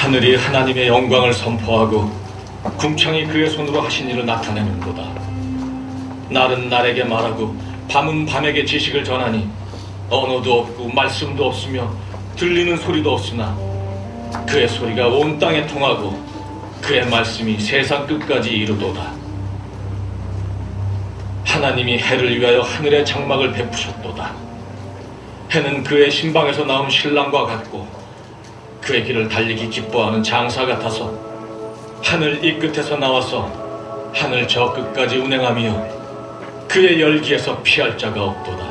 하늘이 하나님의 영광을 선포하고 궁창이 그의 손으로 하신 일을 나타내는도다. 날은 날에게 말하고 밤은 밤에게 지식을 전하니 언어도 없고 말씀도 없으며 들리는 소리도 없으나 그의 소리가 온 땅에 통하고 그의 말씀이 세상 끝까지 이르도다. 하나님이 해를 위하여 하늘의 장막을 베푸셨도다. 해는 그의 신방에서 나온 신랑과 같고 그의 길을 달리기 기뻐하는 장사 같아서 하늘 이 끝에서 나와서 하늘 저 끝까지 운행하며 그의 열기에서 피할 자가 없도다.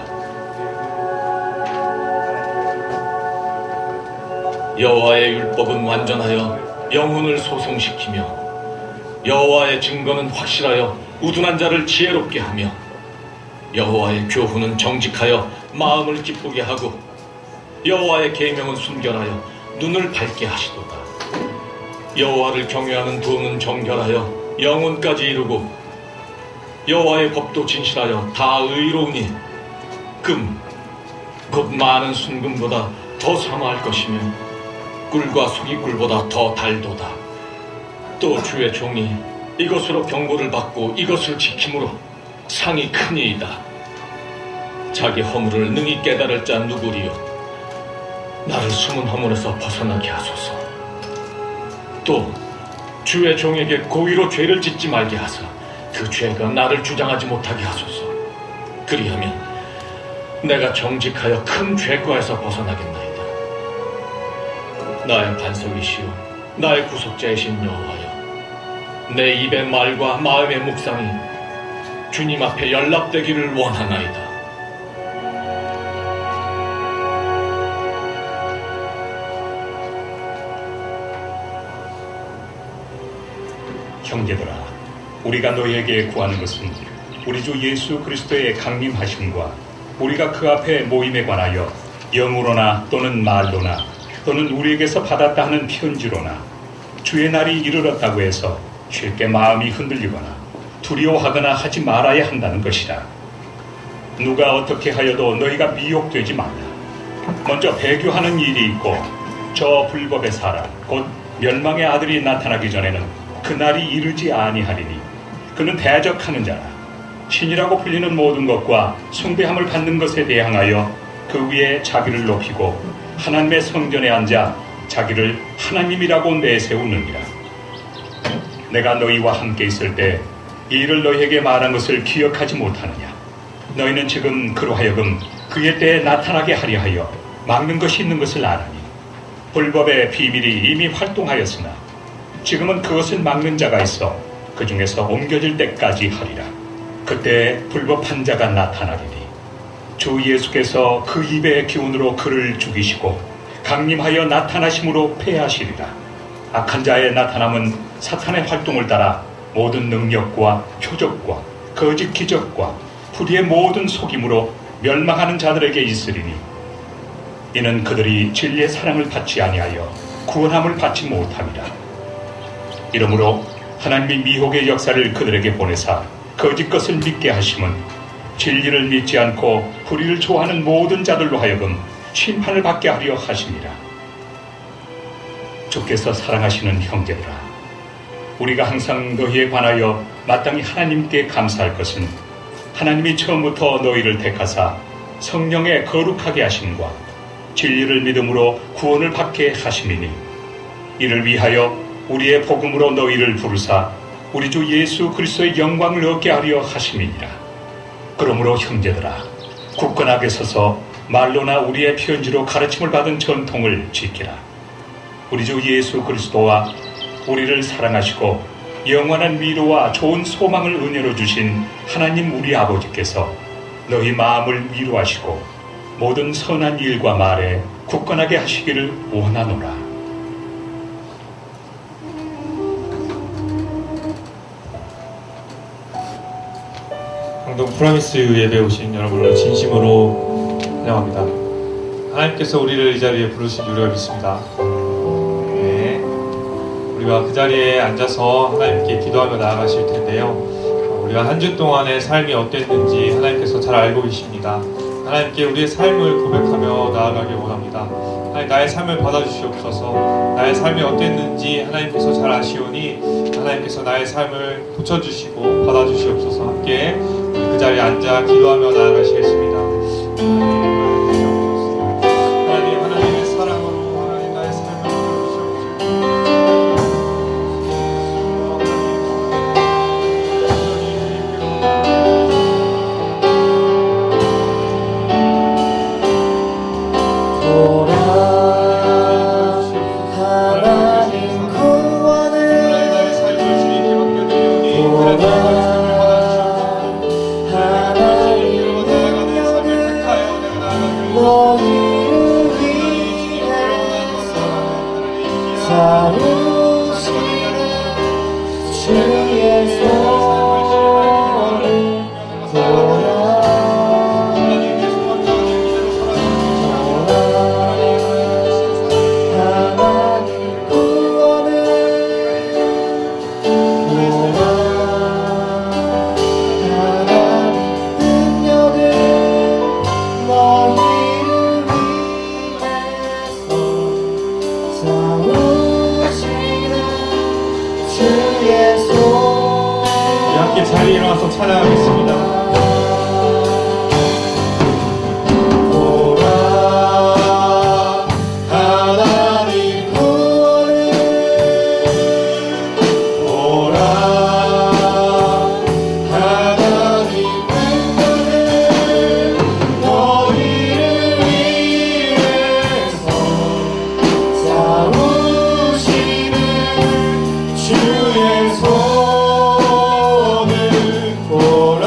여호와의 율법은 완전하여 영혼을 소성시키며 여호와의 증거는 확실하여 우둔한 자를 지혜롭게 하며 여호와의 교훈은 정직하여 마음을 기쁘게 하고 여호와의 계명은 순결하여 눈을 밝게 하시도다. 여호와를 경외하는 도는 정결하여 영혼까지 이루고 여호와의 법도 진실하여 다 의로우니 금 곧 많은 순금보다 더 선화할 것이며 꿀과 속이 꿀보다 더 달도다. 또 주의 종이 이것으로 경고를 받고 이것을 지킴으로 상이 크니이다. 자기 허물을 능히 깨달을 자 누구리요? 나를 숨은 허물에서 벗어나게 하소서. 또 주의 종에게 고의로 죄를 짓지 말게 하사 그 죄가 나를 주장하지 못하게 하소서. 그리하면 내가 정직하여 큰 죄과에서 벗어나겠나이다. 나의 반석이시요 나의 구속자이신 여호와여, 내 입의 말과 마음의 묵상이 주님 앞에 연락되기를 원하나이다. 형제들아, 우리가 너희에게 구하는 것은 우리 주 예수 그리스도의 강림하심과 우리가 그 앞에 모임에 관하여 영으로나 또는 말로나 또는 우리에게서 받았다 하는 편지로나 주의 날이 이르렀다고 해서 쉽게 마음이 흔들리거나 두려워하거나 하지 말아야 한다는 것이다. 누가 어떻게 하여도 너희가 미혹되지 말라. 먼저 배교하는 일이 있고 저 불법의 사람 곧 멸망의 아들이 나타나기 전에는 그날이 이르지 아니하리니 그는 대적하는 자라. 신이라고 불리는 모든 것과 숭배함을 받는 것에 대항하여 그 위에 자기를 높이고 하나님의 성전에 앉아 자기를 하나님이라고 내세우느니라. 내가 너희와 함께 있을 때 이 일을 너희에게 말한 것을 기억하지 못하느냐? 너희는 지금 그로 하여금 그의 때에 나타나게 하려 하여 막는 것이 있는 것을 아느니 불법의 비밀이 이미 활동하였으나 지금은 그것을 막는 자가 있어 그 중에서 옮겨질 때까지 하리라. 그때 불법한 자가 나타나리니 주 예수께서 그 입의 기운으로 그를 죽이시고 강림하여 나타나심으로 패하시리라. 악한 자의 나타남은 사탄의 활동을 따라 모든 능력과 표적과 거짓 기적과 불의의 모든 속임으로 멸망하는 자들에게 있으리니 이는 그들이 진리의 사랑을 받지 아니하여 구원함을 받지 못함이라. 이러므로 하나님이 미혹의 역사를 그들에게 보내사 거짓 것을 믿게 하심은 진리를 믿지 않고 불의를 좋아하는 모든 자들로 하여금 심판을 받게 하려 하심이라. 주께서 사랑하시는 형제들아, 우리가 항상 너희에 관하여 마땅히 하나님께 감사할 것은 하나님이 처음부터 너희를 택하사 성령에 거룩하게 하심과 진리를 믿음으로 구원을 받게 하심이니 이를 위하여 우리의 복음으로 너희를 부르사 우리 주 예수 그리스도의 영광을 얻게 하려 하심이니라. 그러므로 형제들아, 굳건하게 서서 말로나 우리의 편지로 가르침을 받은 전통을 지키라. 우리 주 예수 그리스도와 우리를 사랑하시고 영원한 위로와 좋은 소망을 은혜로 주신 하나님 우리 아버지께서 너희 마음을 위로하시고 모든 선한 일과 말에 굳건하게 하시기를 원하노라. 강동 프라미스 예배에 오신 여러분을 진심으로 환영합니다. 하나님께서 우리를 이 자리에 부르신 줄을 믿습니다. 네. 우리가 그 자리에 앉아서 하나님께 기도하며 나아가실 텐데요. 우리가 한 주 동안의 삶이 어땠는지 하나님께서 잘 알고 계십니다. 하나님께 우리의 삶을 고백하며 나아가길 원합니다. 하나님 나의 삶을 받아주시옵소서. 나의 삶이 어땠는지 하나님께서 잘 아시오니 하나님께서 나의 삶을 고쳐주시고 받아주시옵소서. 함께 우리 그 자리에 앉아 기도하며 나아가시겠습니다. 하나님, 하나님의 사랑으로 하나님 나의 삶을 하나님 구원을 나의 삶을 주님께 맡겨드리오니 하나님 너희를 위해서 사우시는 주의 손을 보라 하나님 구원을 보라 하나님 능력을 너희를 위해서 싸우시는 주의 손 우리 함께 자리에 일어나서 찬양하겠습니다. 보라 하나님 구원을 보라 하나님 능력을 너희를 위해서 싸우시는 주의 손을 보라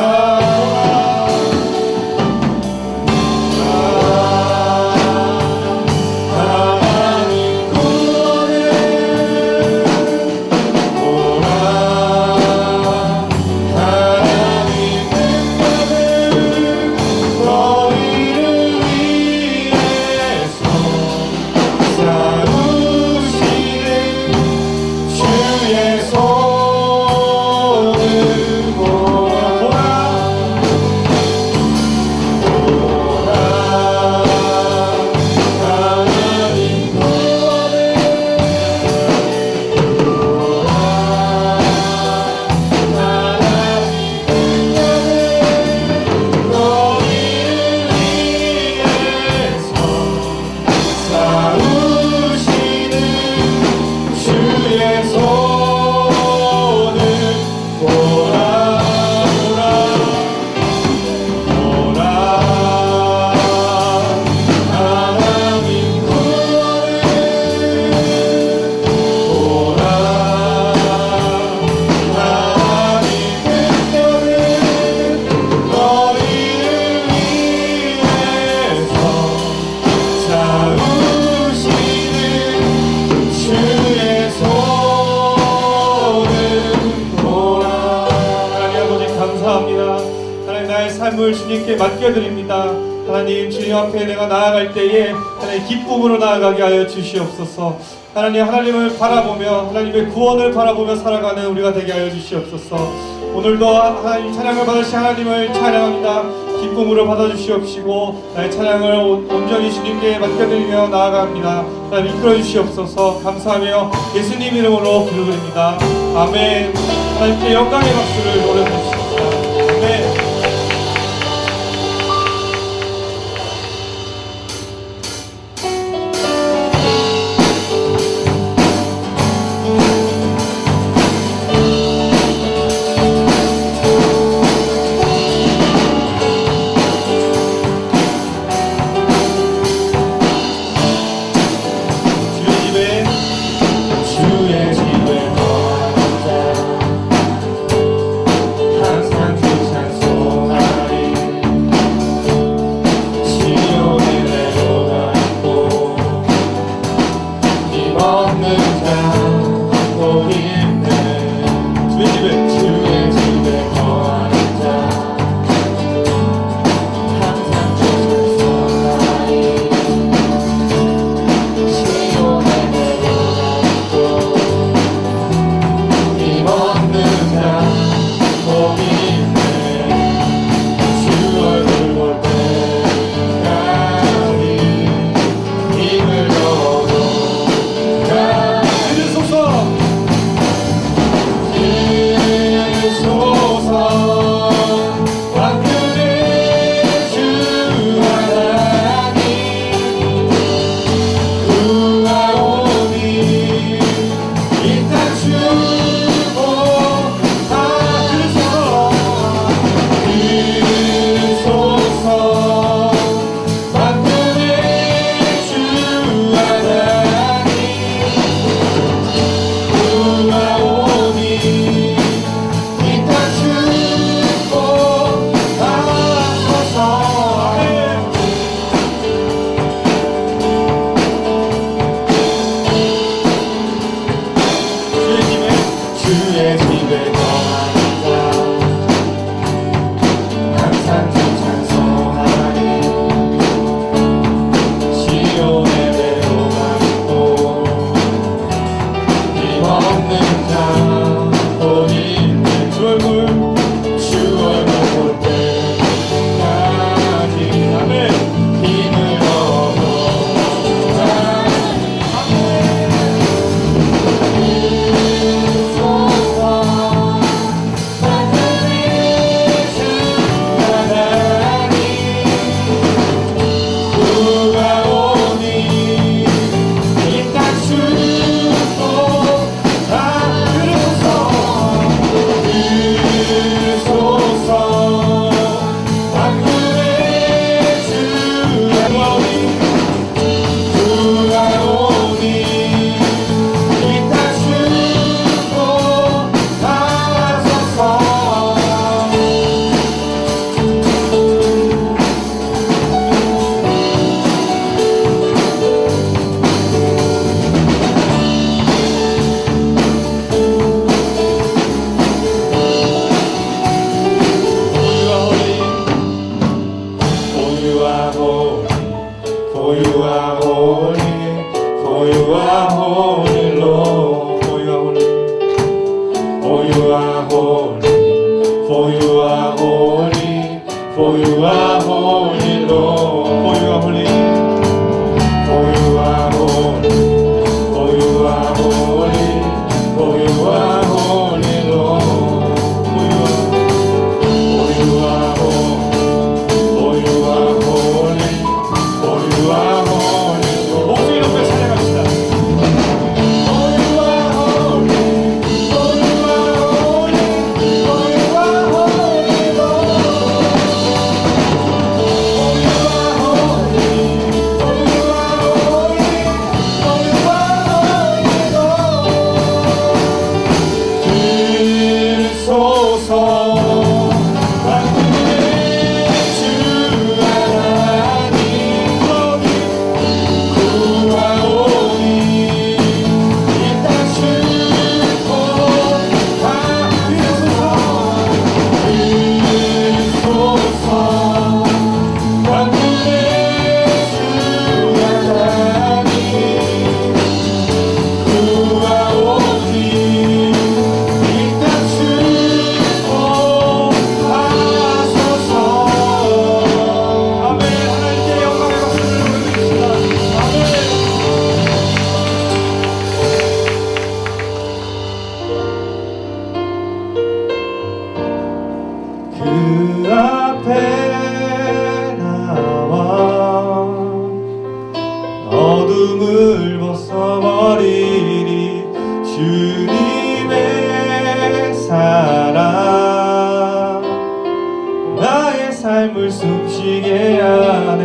하나님 구원을 보라 하나님 능력을 너희를 위해서 싸우시는 주의 손을 보라 하나님 구원을 보라 하나님 능력을 너희를 위해서 싸우시는 주의 손을 보라 보라 하나님 구원을 보라 하나님 능력을 너희를 위해서 싸우시는 주의 손을 보라 하나님 아버지 감사합니다. 하나님 나의 삶을 주님께 맡겨드립니다. 하나님 주님 앞에 내가 나아갈 때에 하나님 기쁨으로 나아가게 하여 주시옵소서. 하나님 하나님을 바라보며 하나님의 구원을 바라보며 살아가는 우리가 되게 하여 주시옵소서. 오늘도 하나님 찬양을 받으신 하나님을 찬양합니다. 기쁨으로 받아주시옵시고 나의 찬양을 온전히 주님께 맡겨드리며 나아갑니다. 하나님 이끌어 주시옵소서. 감사하며 예수님 이름으로 기도드립니다. 아멘. 하나님께 영광의 박수를 올려주시옵소서. 아멘. 주의 집을 떠나자 For you are holy, for you are holy, for you are holy, Lord. For you are holy. For you are holy, for you are holy, for you are holy, Lord. For you are holy, for you are holy, for you are holy, Lord. 목소리 높여 찬양합시다. For you are holy, for you are holy, for you are holy, Lord. For you are holy, for you are holy, for you are holy, Lord. 들소서 만군의 주 하나님 구하오니 이 땅 슈퍼 다 들소서 만군의 주 하나님 구하오니 이 땅 슈퍼 하소서. 아멘. 하나님께 영광의 박수를 보내드립시다. 아멘. 그 앞에 나와 어둠을 벗어버리리 주님의 사랑 나의 삶을 숨쉬게 하네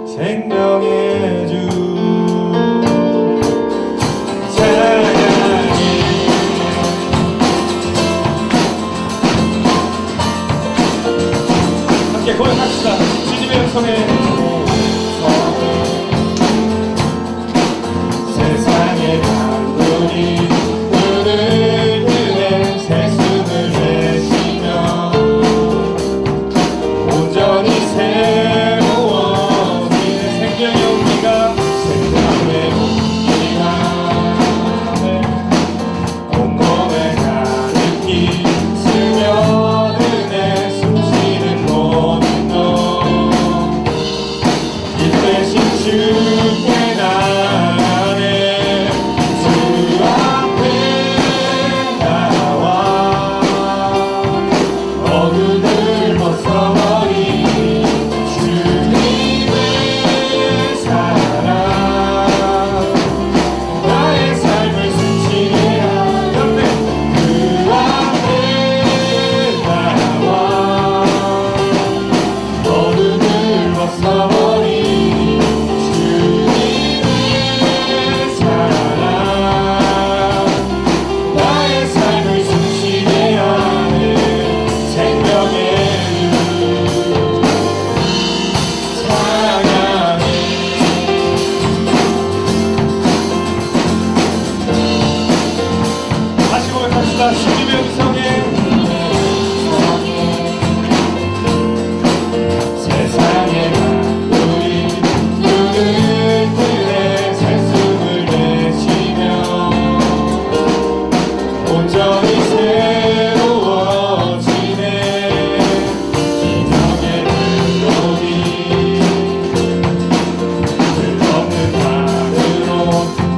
생명의 주 찬양해 함께 고백합시다. 주님의 음성에 세상의 강물이 눈을 뜨네 새숨을 내쉬며 온전히 새로워지는 생명의 온기가 생명의 온기가 온몸에 가득히 스며드네 숨쉬는 모든 것 이 대신 주께 나가네 주 앞에 나와 어둠을 벗어버린 주님의 사랑 나의 삶을 숨쉬게 하네 그 앞에 나와 어둠을 벗어버린 주님의 사랑 나의 삶을 숨쉬게 하는 생명의 찬양해 다시 고백합시다. 주님의 음성에 세상의 강물이 눈을 뜨네 새숨을 내쉬며 온전히 새로워지네 기적의 물놀이 끝없는 밤으로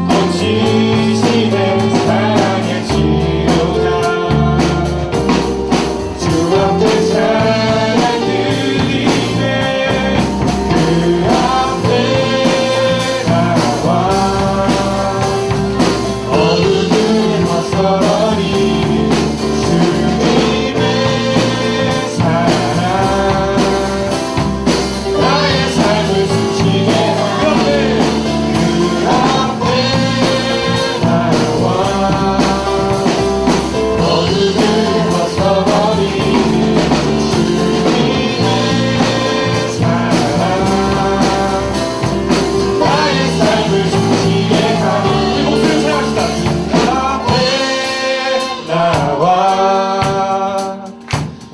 고치시네 사랑의 치료자 주 앞에 찬양 드리네 그 앞에 나와 어둠을 벗어버린 주님의 사랑 나의 삶을 숨쉬게 하네 그 앞에 나와 어둠을 벗어버린 주님의 사랑 나의 삶을 숨쉬게 하는 목소리 찬양합시다. 그 앞에 나와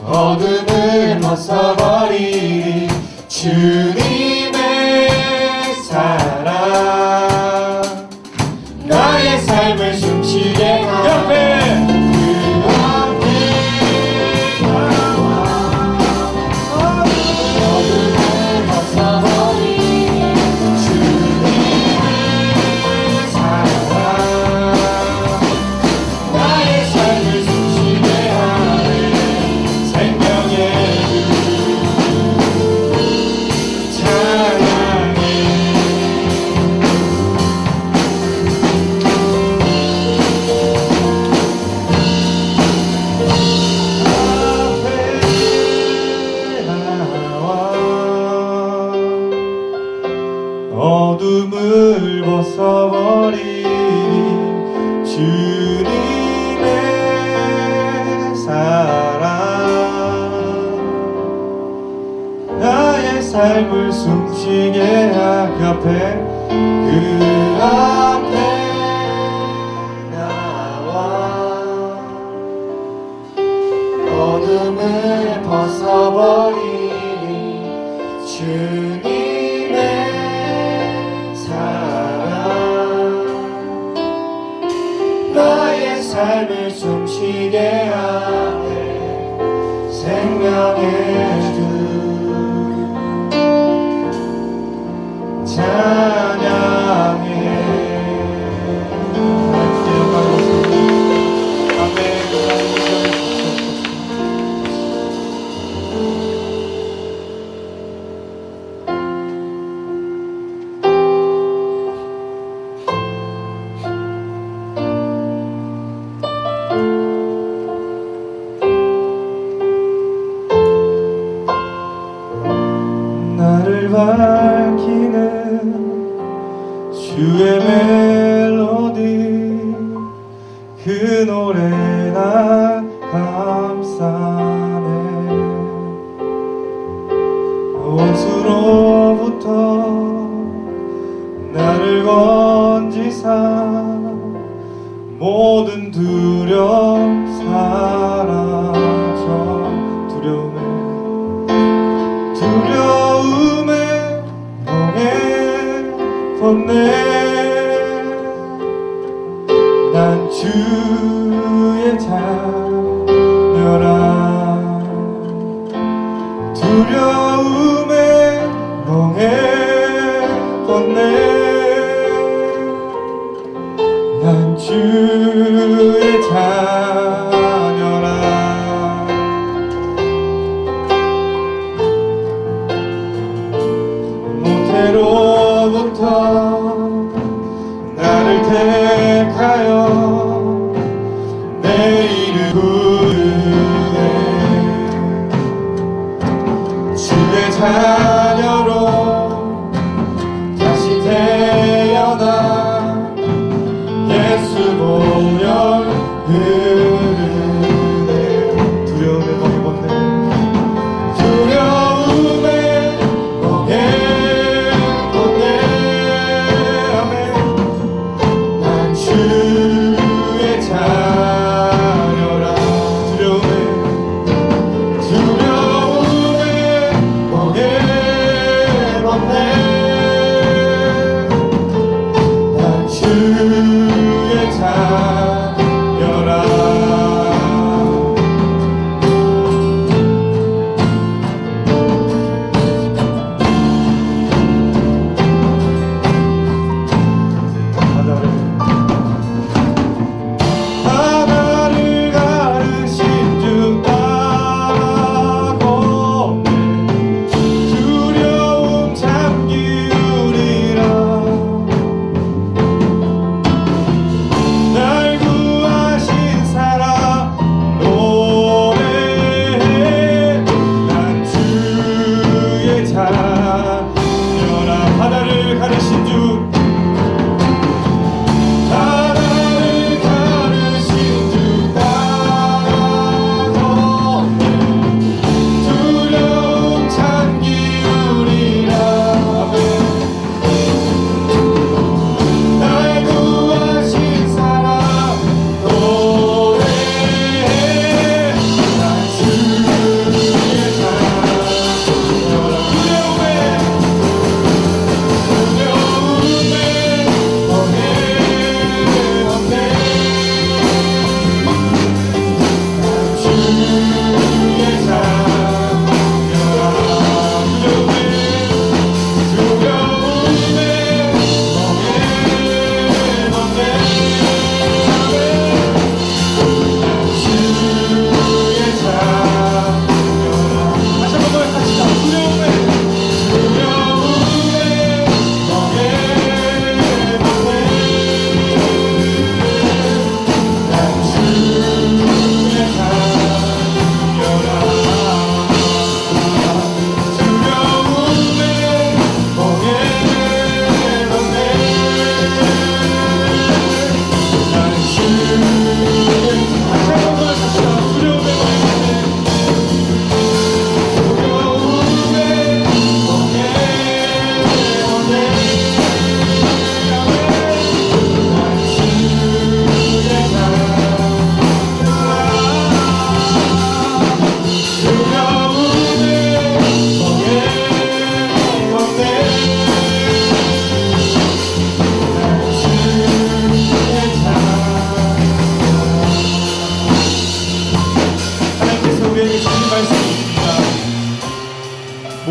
어둠을 벗어버린 주님의 사랑 나의 삶을 숨쉬게 하네 그 삶을 숨쉬게 한 그 앞에 나와 어둠을 벗어버리니 주님의 사랑 나의 삶을 숨쉬게 하네 생명의 주 찬양해 하나님께 영광을 드립니다. 아멘. 나를 밝히는 주의 멜로디 그 노래 난 감사네 원수로부터 나를 건지사 모든 두려움 사라져 두려움에 멍에 걷네 난 주의 자녀라 두려움에 멍에 걷네 난 주의 자녀라 모태로부터 나를 택하여 내 이름 부르네 주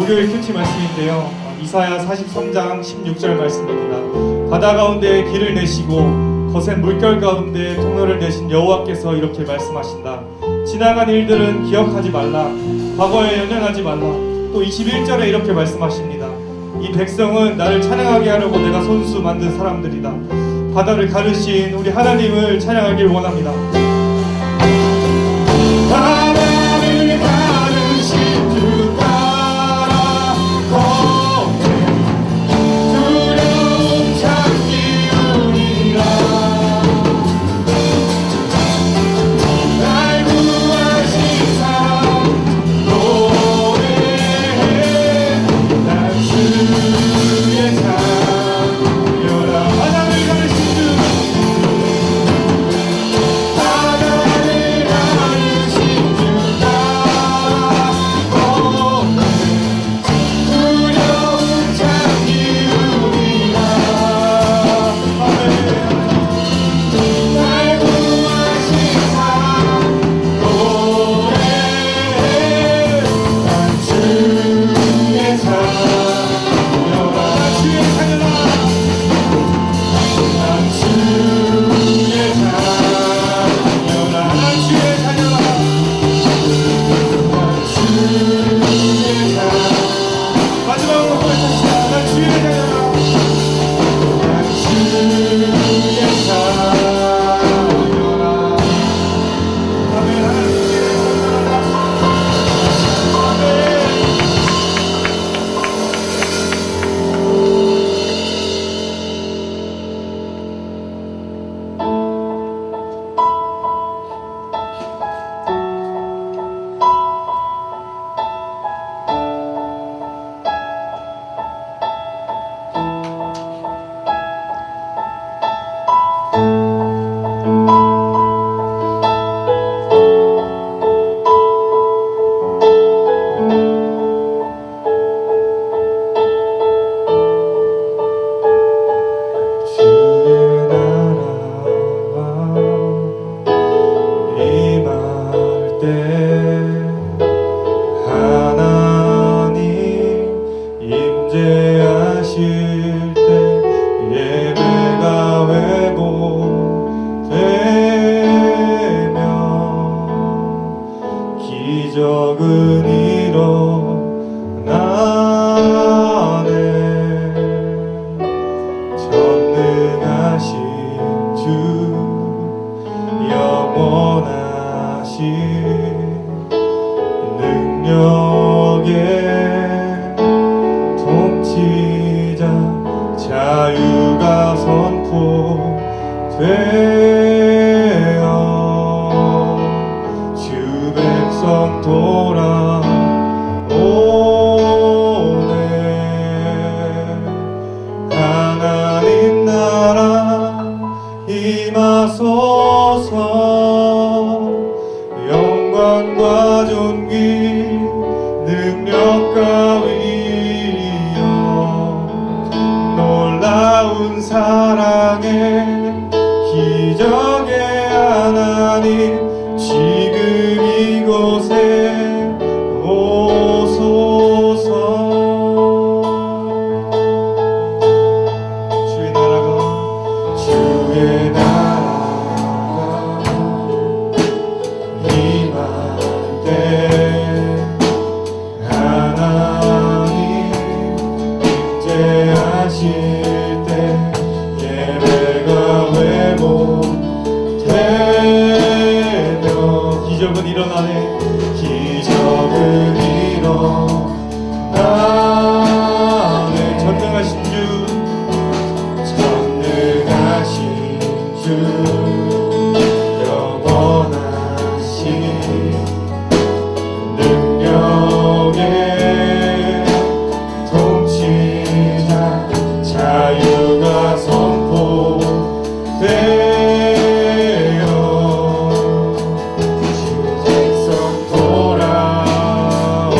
목요일 큐티 말씀인데요. 이사야 43장 16절 말씀입니다. 바다 가운데 길을 내시고 거센 물결 가운데 통로를 내신 여호와께서 이렇게 말씀하신다. 지나간 일들은 기억하지 말라. 과거에 연연하지 말라. 또 21절에 이렇게 말씀하십니다. 이 백성은 나를 찬양하게 하려고 내가 손수 만든 사람들이다. 바다를 가르신 우리 하나님을 찬양하길 원합니다. 바다를 가르신 주 따라 걷네 두려움 참기우리라 날 구하신 사랑 노래해 난 주의 자녀라 바다를 가르신 주 바다를 가르신 주 따라 걷네 두려움 참기우리라 날 구하신 사랑 노래해 난 주의 자녀라 난 주의 자녀라 난 주의 자녀라 난 주의 자녀라 난 주의 자녀라 마지막으로 고백합시다. 난 주의 자녀라 난 주의 자녀라 아멘. 하나님께 아멘. 주의 나라가 임할 때 하나님 임재하실 때 예배가 회복되며 기적은 일어나네 전능하신 주 영원하신 능력의 통치자 자유가 선포되어 주 백성 돌아오네 하나님 나라 임하소서 영광과 존귀 능력과 위엄 놀라운 사랑의 기적의 하나님 지금 이곳에 오소서 주의 나라가 임할 때 하나님 임재하실 때 예배가 회복되며 기적은 일어나네 기적은 일어나네 전능하신 주 영원하신 능력의 통치자 자유가 선포되어 주 백성 돌아오네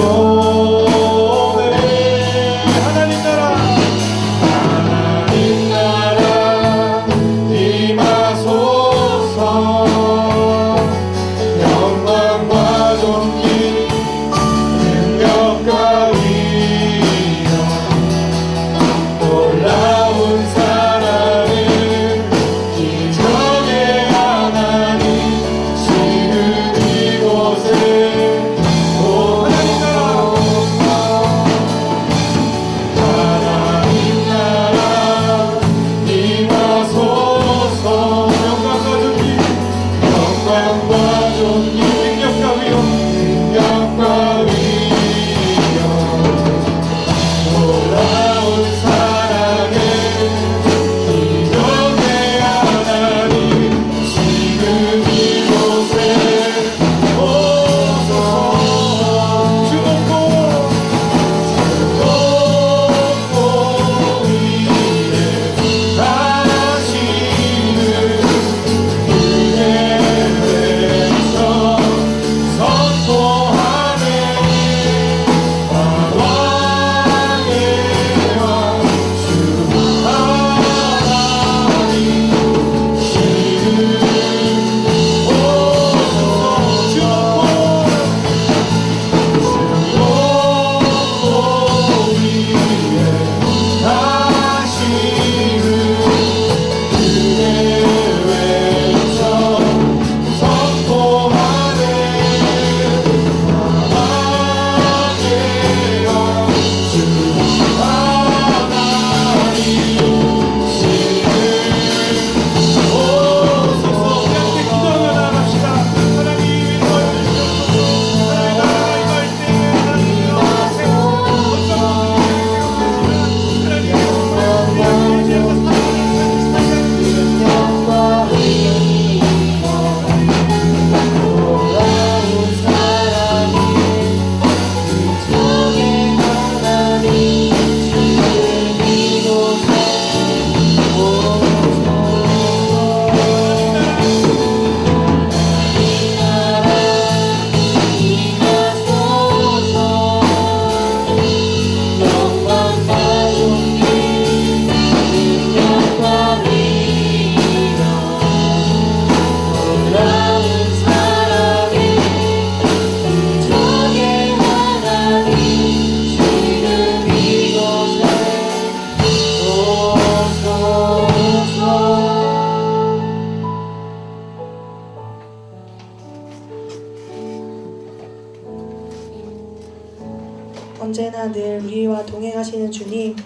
언제나 늘 우리와 동행하시는 주님,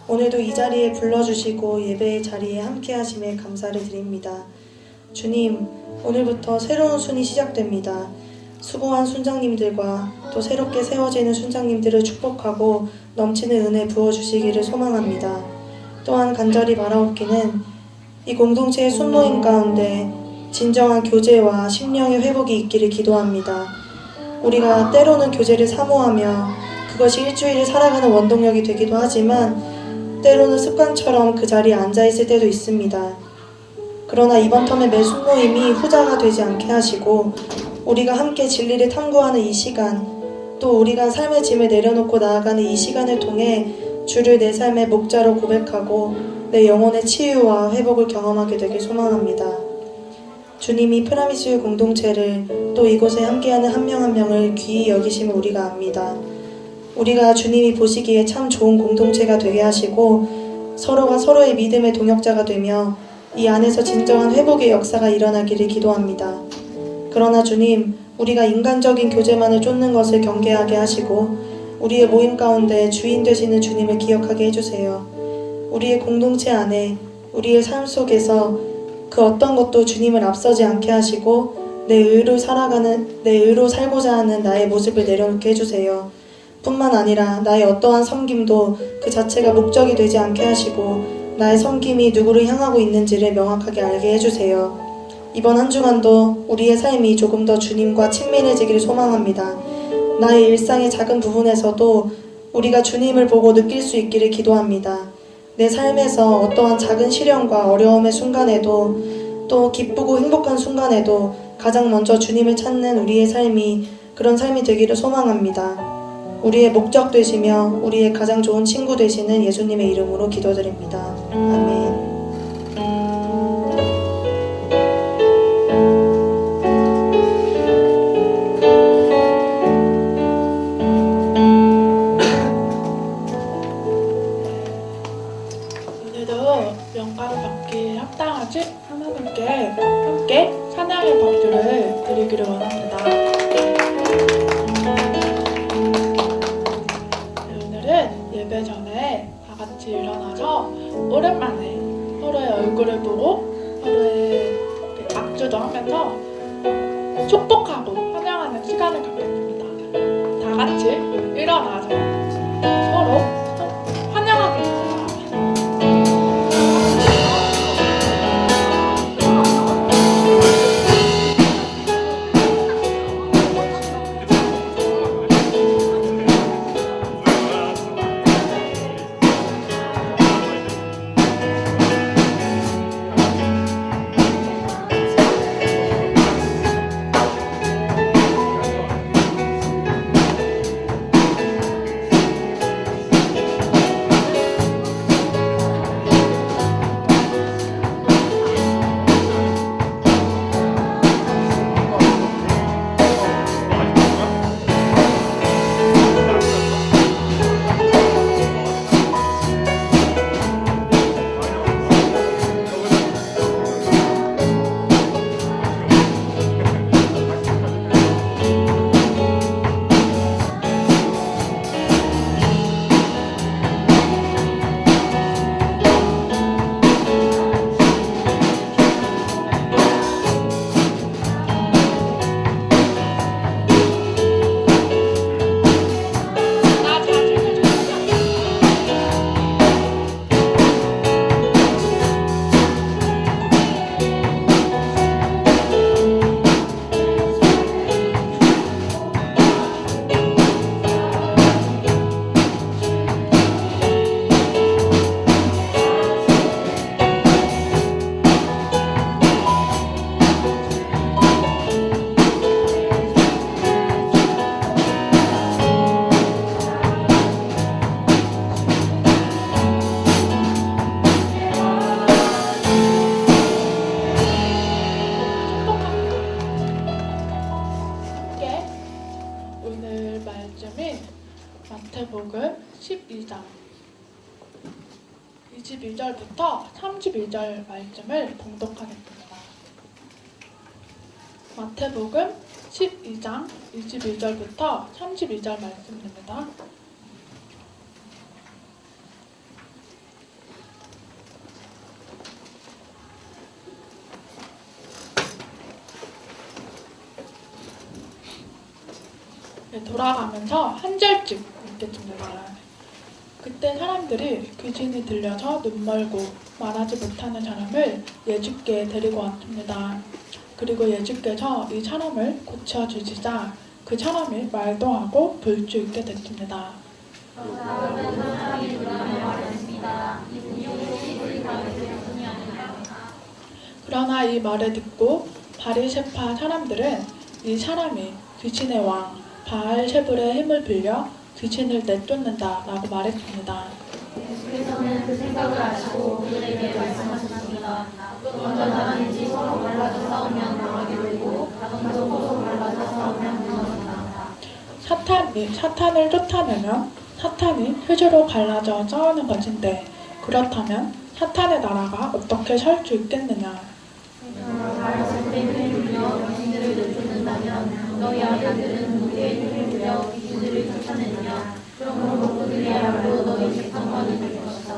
오늘도 이 자리에 불러주시고 예배의 자리에 함께 하심에 감사를 드립니다. 주님, 오늘부터 새로운 순이 시작됩니다. 수고한 순장님들과 또 새롭게 세워지는 순장님들을 축복하고 넘치는 은혜 부어주시기를 소망합니다. 또한 간절히 바라옵기는 이 공동체의 순모임 가운데 진정한 교제와 심령의 회복이 있기를 기도합니다. 우리가 때로는 교제를 사모하며 그것이 일주일을 살아가는 원동력이 되기도 하지만 때로는 습관처럼 그 자리에 앉아있을 때도 있습니다. 그러나 이번 텀의 매 순모임이 후자가 되지 않게 하시고 우리가 함께 진리를 탐구하는 이 시간, 또 우리가 삶의 짐을 내려놓고 나아가는 이 시간을 통해 주를 내 삶의 목자로 고백하고 내 영혼의 치유와 회복을 경험하게 되길 소망합니다. 주님이 프라미스 공동체를 또 이곳에 함께하는 한 명 한 명을 귀히 여기심을 우리가 압니다. 우리가 주님이 보시기에 참 좋은 공동체가 되게 하시고 서로가 서로의 믿음의 동역자가 되며 이 안에서 진정한 회복의 역사가 일어나기를 기도합니다. 그러나 주님, 우리가 인간적인 교제만을 쫓는 것을 경계하게 하시고 우리의 모임 가운데 주인 되시는 주님을 기억하게 해주세요. 우리의 공동체 안에, 우리의 삶 속에서 그 어떤 것도 주님을 앞서지 않게 하시고 내 의로 살고자 하는 나의 모습을 내려놓게 해주세요. 뿐만 아니라 나의 어떠한 섬김도 그 자체가 목적이 되지 않게 하시고 나의 섬김이 누구를 향하고 있는지를 명확하게 알게 해주세요. 이번 한 주간도 우리의 삶이 조금 더 주님과 친밀해지기를 소망합니다. 나의 일상의 작은 부분에서도 우리가 주님을 보고 느낄 수 있기를 기도합니다. 내 삶에서 어떠한 작은 시련과 어려움의 순간에도 또 기쁘고 행복한 순간에도 가장 먼저 주님을 찾는 우리의 삶이 그런 삶이 되기를 소망합니다. 우리의 목적 되시며 우리의 가장 좋은 친구 되시는 예수님의 이름으로 기도드립니다. 아멘. 오늘도 영광을 받기에 합당하신 하나님께 함께 찬양의 박수를 드리기를 원합니다. 오늘은 예배 전에 다 같이 일어나서 오랜만에 서로의 얼굴을 보고 서로의 악주도 하면서 축복하고 환영하는 시간을 갖겠습니다. 다 같이 일어나서 서로 환영하겠습니다. 오늘 말씀인 마태복음 12장 21절부터 32절 말씀을 봉독하겠습니다. 마태복음 12장 21절부터 32절 말씀입니다. 돌아가면서 한 절씩 읽게 됩니다. 그때 사람들이 귀신이 들려서 눈 멀고 말하지 못하는 사람을 예수께 데리고 왔습니다. 그리고 예수께서 이 사람을 고쳐주시자 그 사람이 말도 하고 볼 수 있게 됐습니다. 그러나 이 말을 듣고 바리새파 사람들은 이 사람이 귀신의 왕 바알세불의 힘을 빌려 귀신을 내쫓는다라고 말했습니다. 예수께서는 그 생각을 아시고 그들에게 말씀하셨습니다. 먼저 나가는지 서로 말라져 싸우면 나가게 되고 먼저 서로 말라져 싸우면 무너진다. 사탄을 쫓아내면 사탄이 휘주로 갈라져 싸우는 것인데 그렇다면 사탄의 나라가 어떻게 설 수 있겠느냐? 바알세불의 힘을 빌려 귀신들을 내쫓는다면 너희 아들들은 누구의 힘을 빌려 귀신들을 쫓아내느냐? 그러므로 그들이야말로 너희 재판관이 될 것이다.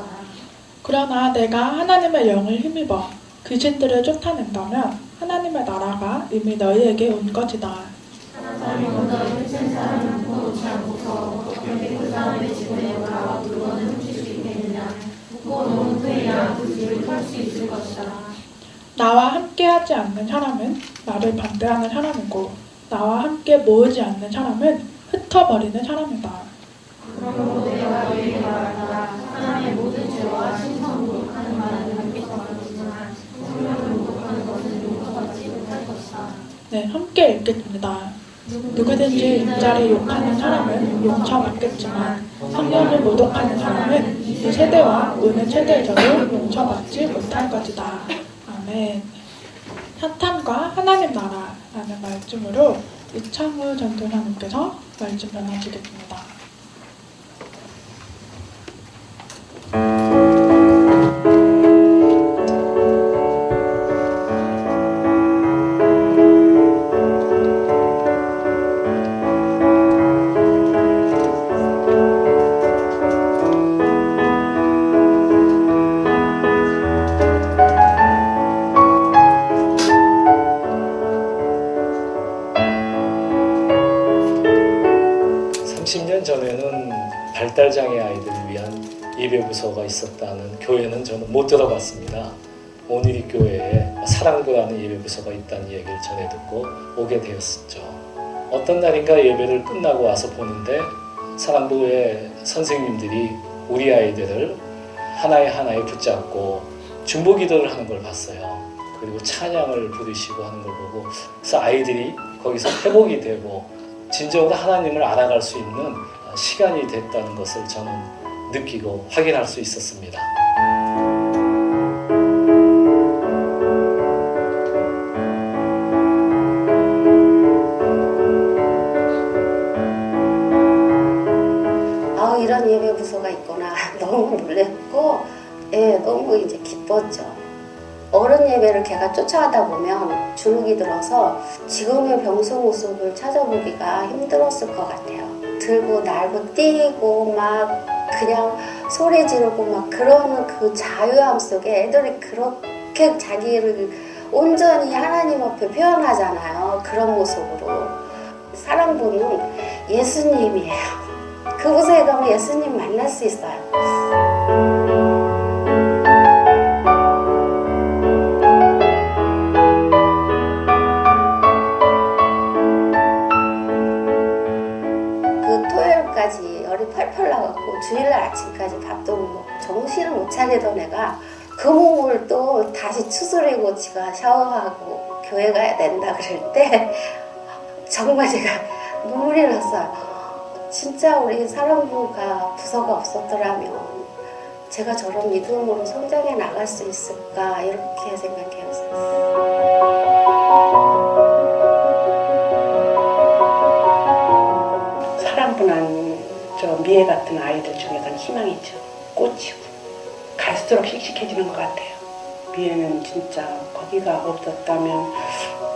그러나 내가 하나님의 영을 힘입어 귀신들을 쫓아낸다면 하나님의 나라가 이미 너희에게 온 것이다. 사람이 먼저 흩은 사람을 묶어놓지 않고서 어떻게 그 사람의 집에 올라와 물건을 훔칠 수 있겠느냐? 묶어놓은 후에야 그 집을 털 수 있을 것이다. 나와 함께하지 않는 사람은 나를 반대하는 사람이고 나와 함께 모으지 않는 사람은 흩어버리는 사람이다. 그러므로 내가 너희에게 말한다. 하나님의 모든 죄와 신성 모독하는 말은 용서받지만 성령을 모독하는 것은 용서받지 못할 것이다. 네, 함께 읽겠습니다. 누구든지 인자를 욕하는 사람은 용서받겠지만 성령을 모독하는 사람은 이 세대와 오는 세대에서도 용서받지 못할 것이다. 아멘. 사탄과 하나님 나라라는 말씀으로 이창우 전도사님께서 말씀 전하시겠습니다. 발달장애 아이들을 위한 예배부서가 있었다는 교회는 저는 못 들어봤습니다. 오늘이 교회에 사랑부라는 예배부서가 있다는 얘기를 전해 듣고 오게 되었죠. 어떤 날인가 예배를 끝나고 와서 보는데 사랑부의 선생님들이 우리 아이들을 하나에 붙잡고 중보기도를 하는 걸 봤어요. 그리고 찬양을 부르시고 하는 걸 보고 그래서 아이들이 거기서 회복이 되고 진정으로 하나님을 알아갈 수 있는 시간이 됐다는 것을 저는 느끼고 확인할 수 있었습니다. 이런 예배 부서가 있구나. 너무 놀랬고, 너무 이제 기뻤죠. 어른 예배를 걔가 쫓아가다 보면 주눅이 들어서 지금의 병수 모습을 찾아보기가 힘들었을 것 같아요. 들고 날고 뛰고 막 그냥 소리 지르고 막 그러는 그 자유함 속에 애들이 그렇게 자기를 온전히 하나님 앞에 표현하잖아요. 그런 모습으로. 사랑부는 예수님이에요. 그곳에 가면 예수님 만날 수 있어요. 그 토요일까지 열이 펄펄 나갖고 주일날 아침까지 밥도 못 먹고 정신을 못 차리던 애가 그 몸을 또 다시 추스리고 지가 샤워하고 교회 가야 된다 그럴 때 정말 제가 눈물이 났어요. 진짜 우리 사랑부가 부서가 없었더라면 제가 저런 믿음으로 성장해 나갈 수 있을까 이렇게 생각해봤어요. 사랑부는 저 미애 같은 아이들 중에서는 희망이죠. 꽃이고 갈수록 씩씩해지는 것 같아요. 미애는 진짜 거기가 없었다면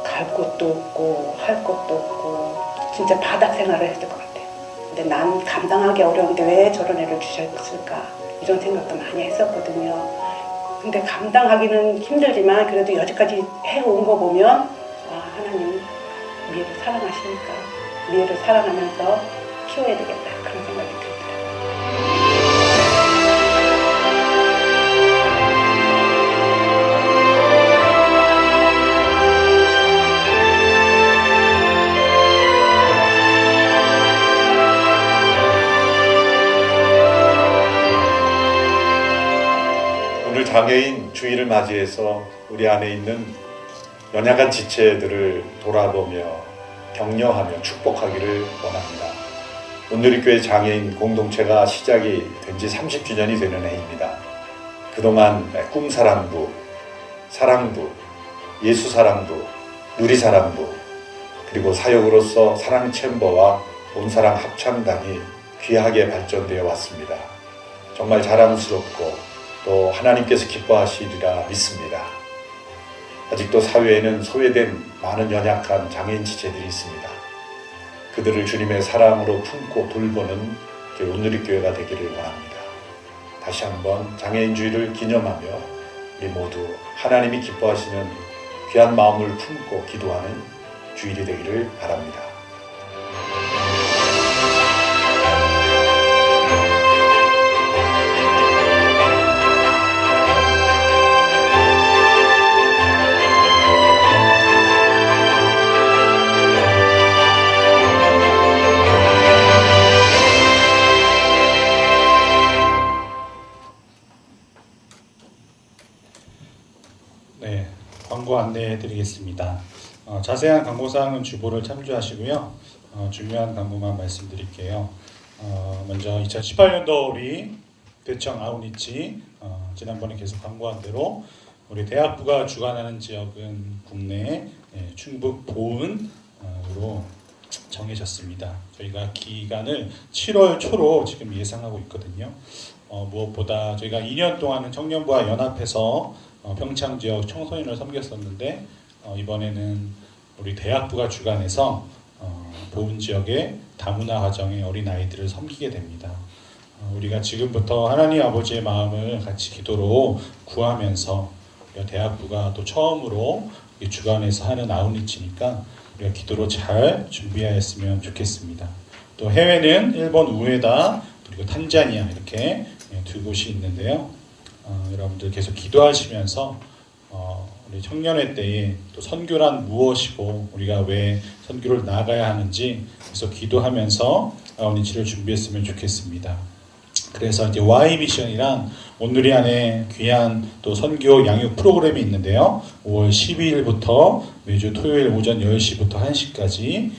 갈 곳도 없고 할 것도 없고 진짜 바닥 생활을 했을 것 같아요. 근데 난 감당하기 어려운데 왜 저런 애를 주셨을까 이런 생각도 많이 했었거든요. 근데 감당하기는 힘들지만 그래도 여기까지 해온 거 보면 하나님 미애를 사랑하시니까 미애를 사랑하면서 키워야 되겠다 그런 생각이 들더라고요. 오늘 장애인 주일을 맞이해서 우리 안에 있는 연약한 지체들을 돌아보며 격려하며 축복하기를 원합니다. 온누리교회 장애인 공동체가 시작이 된 지 30주년이 되는 해입니다. 그동안 꿈사랑부, 사랑부, 예수사랑부, 누리사랑부, 그리고 사역으로서 사랑챔버와 온사랑 합창단이 귀하게 발전되어 왔습니다. 정말 자랑스럽고 또 하나님께서 기뻐하시리라 믿습니다. 아직도 사회에는 소외된 많은 연약한 장애인 지체들이 있습니다. 그들을 주님의 사랑으로 품고 돌보는 온누리교회가 되기를 원합니다. 다시 한번 장애인주의를 기념하며 우리 모두 하나님이 기뻐하시는 귀한 마음을 품고 기도하는 주일이 되기를 바랍니다. 네, 광고 안내해 드리겠습니다. 자세한 광고사항은 주보를 참조하시고요. 중요한 광고만 말씀드릴게요. 먼저 2018년도 우리 대청 아우니치 지난번에 계속 광고한 대로 우리 대학부가 주관하는 지역은 국내 충북 보은으로 정해졌습니다. 저희가 기간을 7월 초로 지금 예상하고 있거든요. 무엇보다 저희가 2년 동안은 청년부와 연합해서 평창 지역 청소년을 섬겼었는데 이번에는 우리 대학부가 주관해서 보은 지역의 다문화 가정의 어린 아이들을 섬기게 됩니다. 우리가 지금부터 하나님 아버지의 마음을 같이 기도로 구하면서 대학부가 또 처음으로 주관해서 하는 아웃리치니까 우리가 기도로 잘 준비하였으면 좋겠습니다. 또 해외는 일본 우에다 그리고 탄자니아 이렇게 두 곳이 있는데요. 여러분들 계속 기도하시면서 우리 청년회 때에 또 선교란 무엇이고 우리가 왜 선교를 나가야 하는지 계속 기도하면서 아웃리치를 준비했으면 좋겠습니다. 그래서 이제 Y 미션이란 온누리 안에 귀한 또 선교 양육 프로그램이 있는데요. 5월 12일부터 매주 토요일 오전 10시부터 1시까지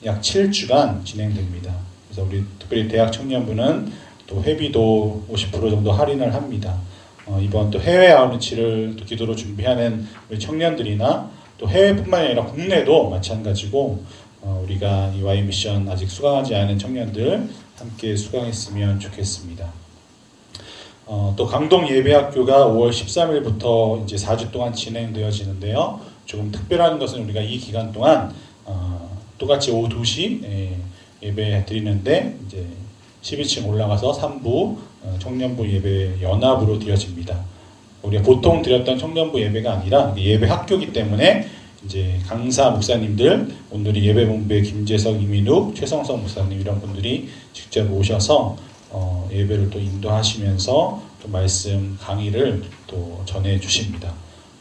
약 7주간 진행됩니다. 그래서 우리 특별히 대학 청년부는 또 회비도 50% 정도 할인을 합니다. 이번 또 해외 아웃리치를 또 기도로 준비하는 우리 청년들이나 또 해외뿐만 아니라 국내도 마찬가지고 우리가 이 Y 미션 아직 수강하지 않은 청년들 함께 수강했으면 좋겠습니다. 또 강동 예배학교가 5월 13일부터 이제 4주 동안 진행되어지는데요. 조금 특별한 것은 우리가 이 기간 동안 똑같이 오후 2시 예배 드리는데 이제 12층 올라가서 3부 청년부 예배 연합으로 드려집니다. 우리가 보통 드렸던 청년부 예배가 아니라 예배 학교이기 때문에 이제 강사 목사님들, 오늘이 예배본부의 김재석, 이민욱, 최성석 목사님 이런 분들이 직접 오셔서 예배를 또 인도하시면서 또 말씀 강의를 또 전해 주십니다.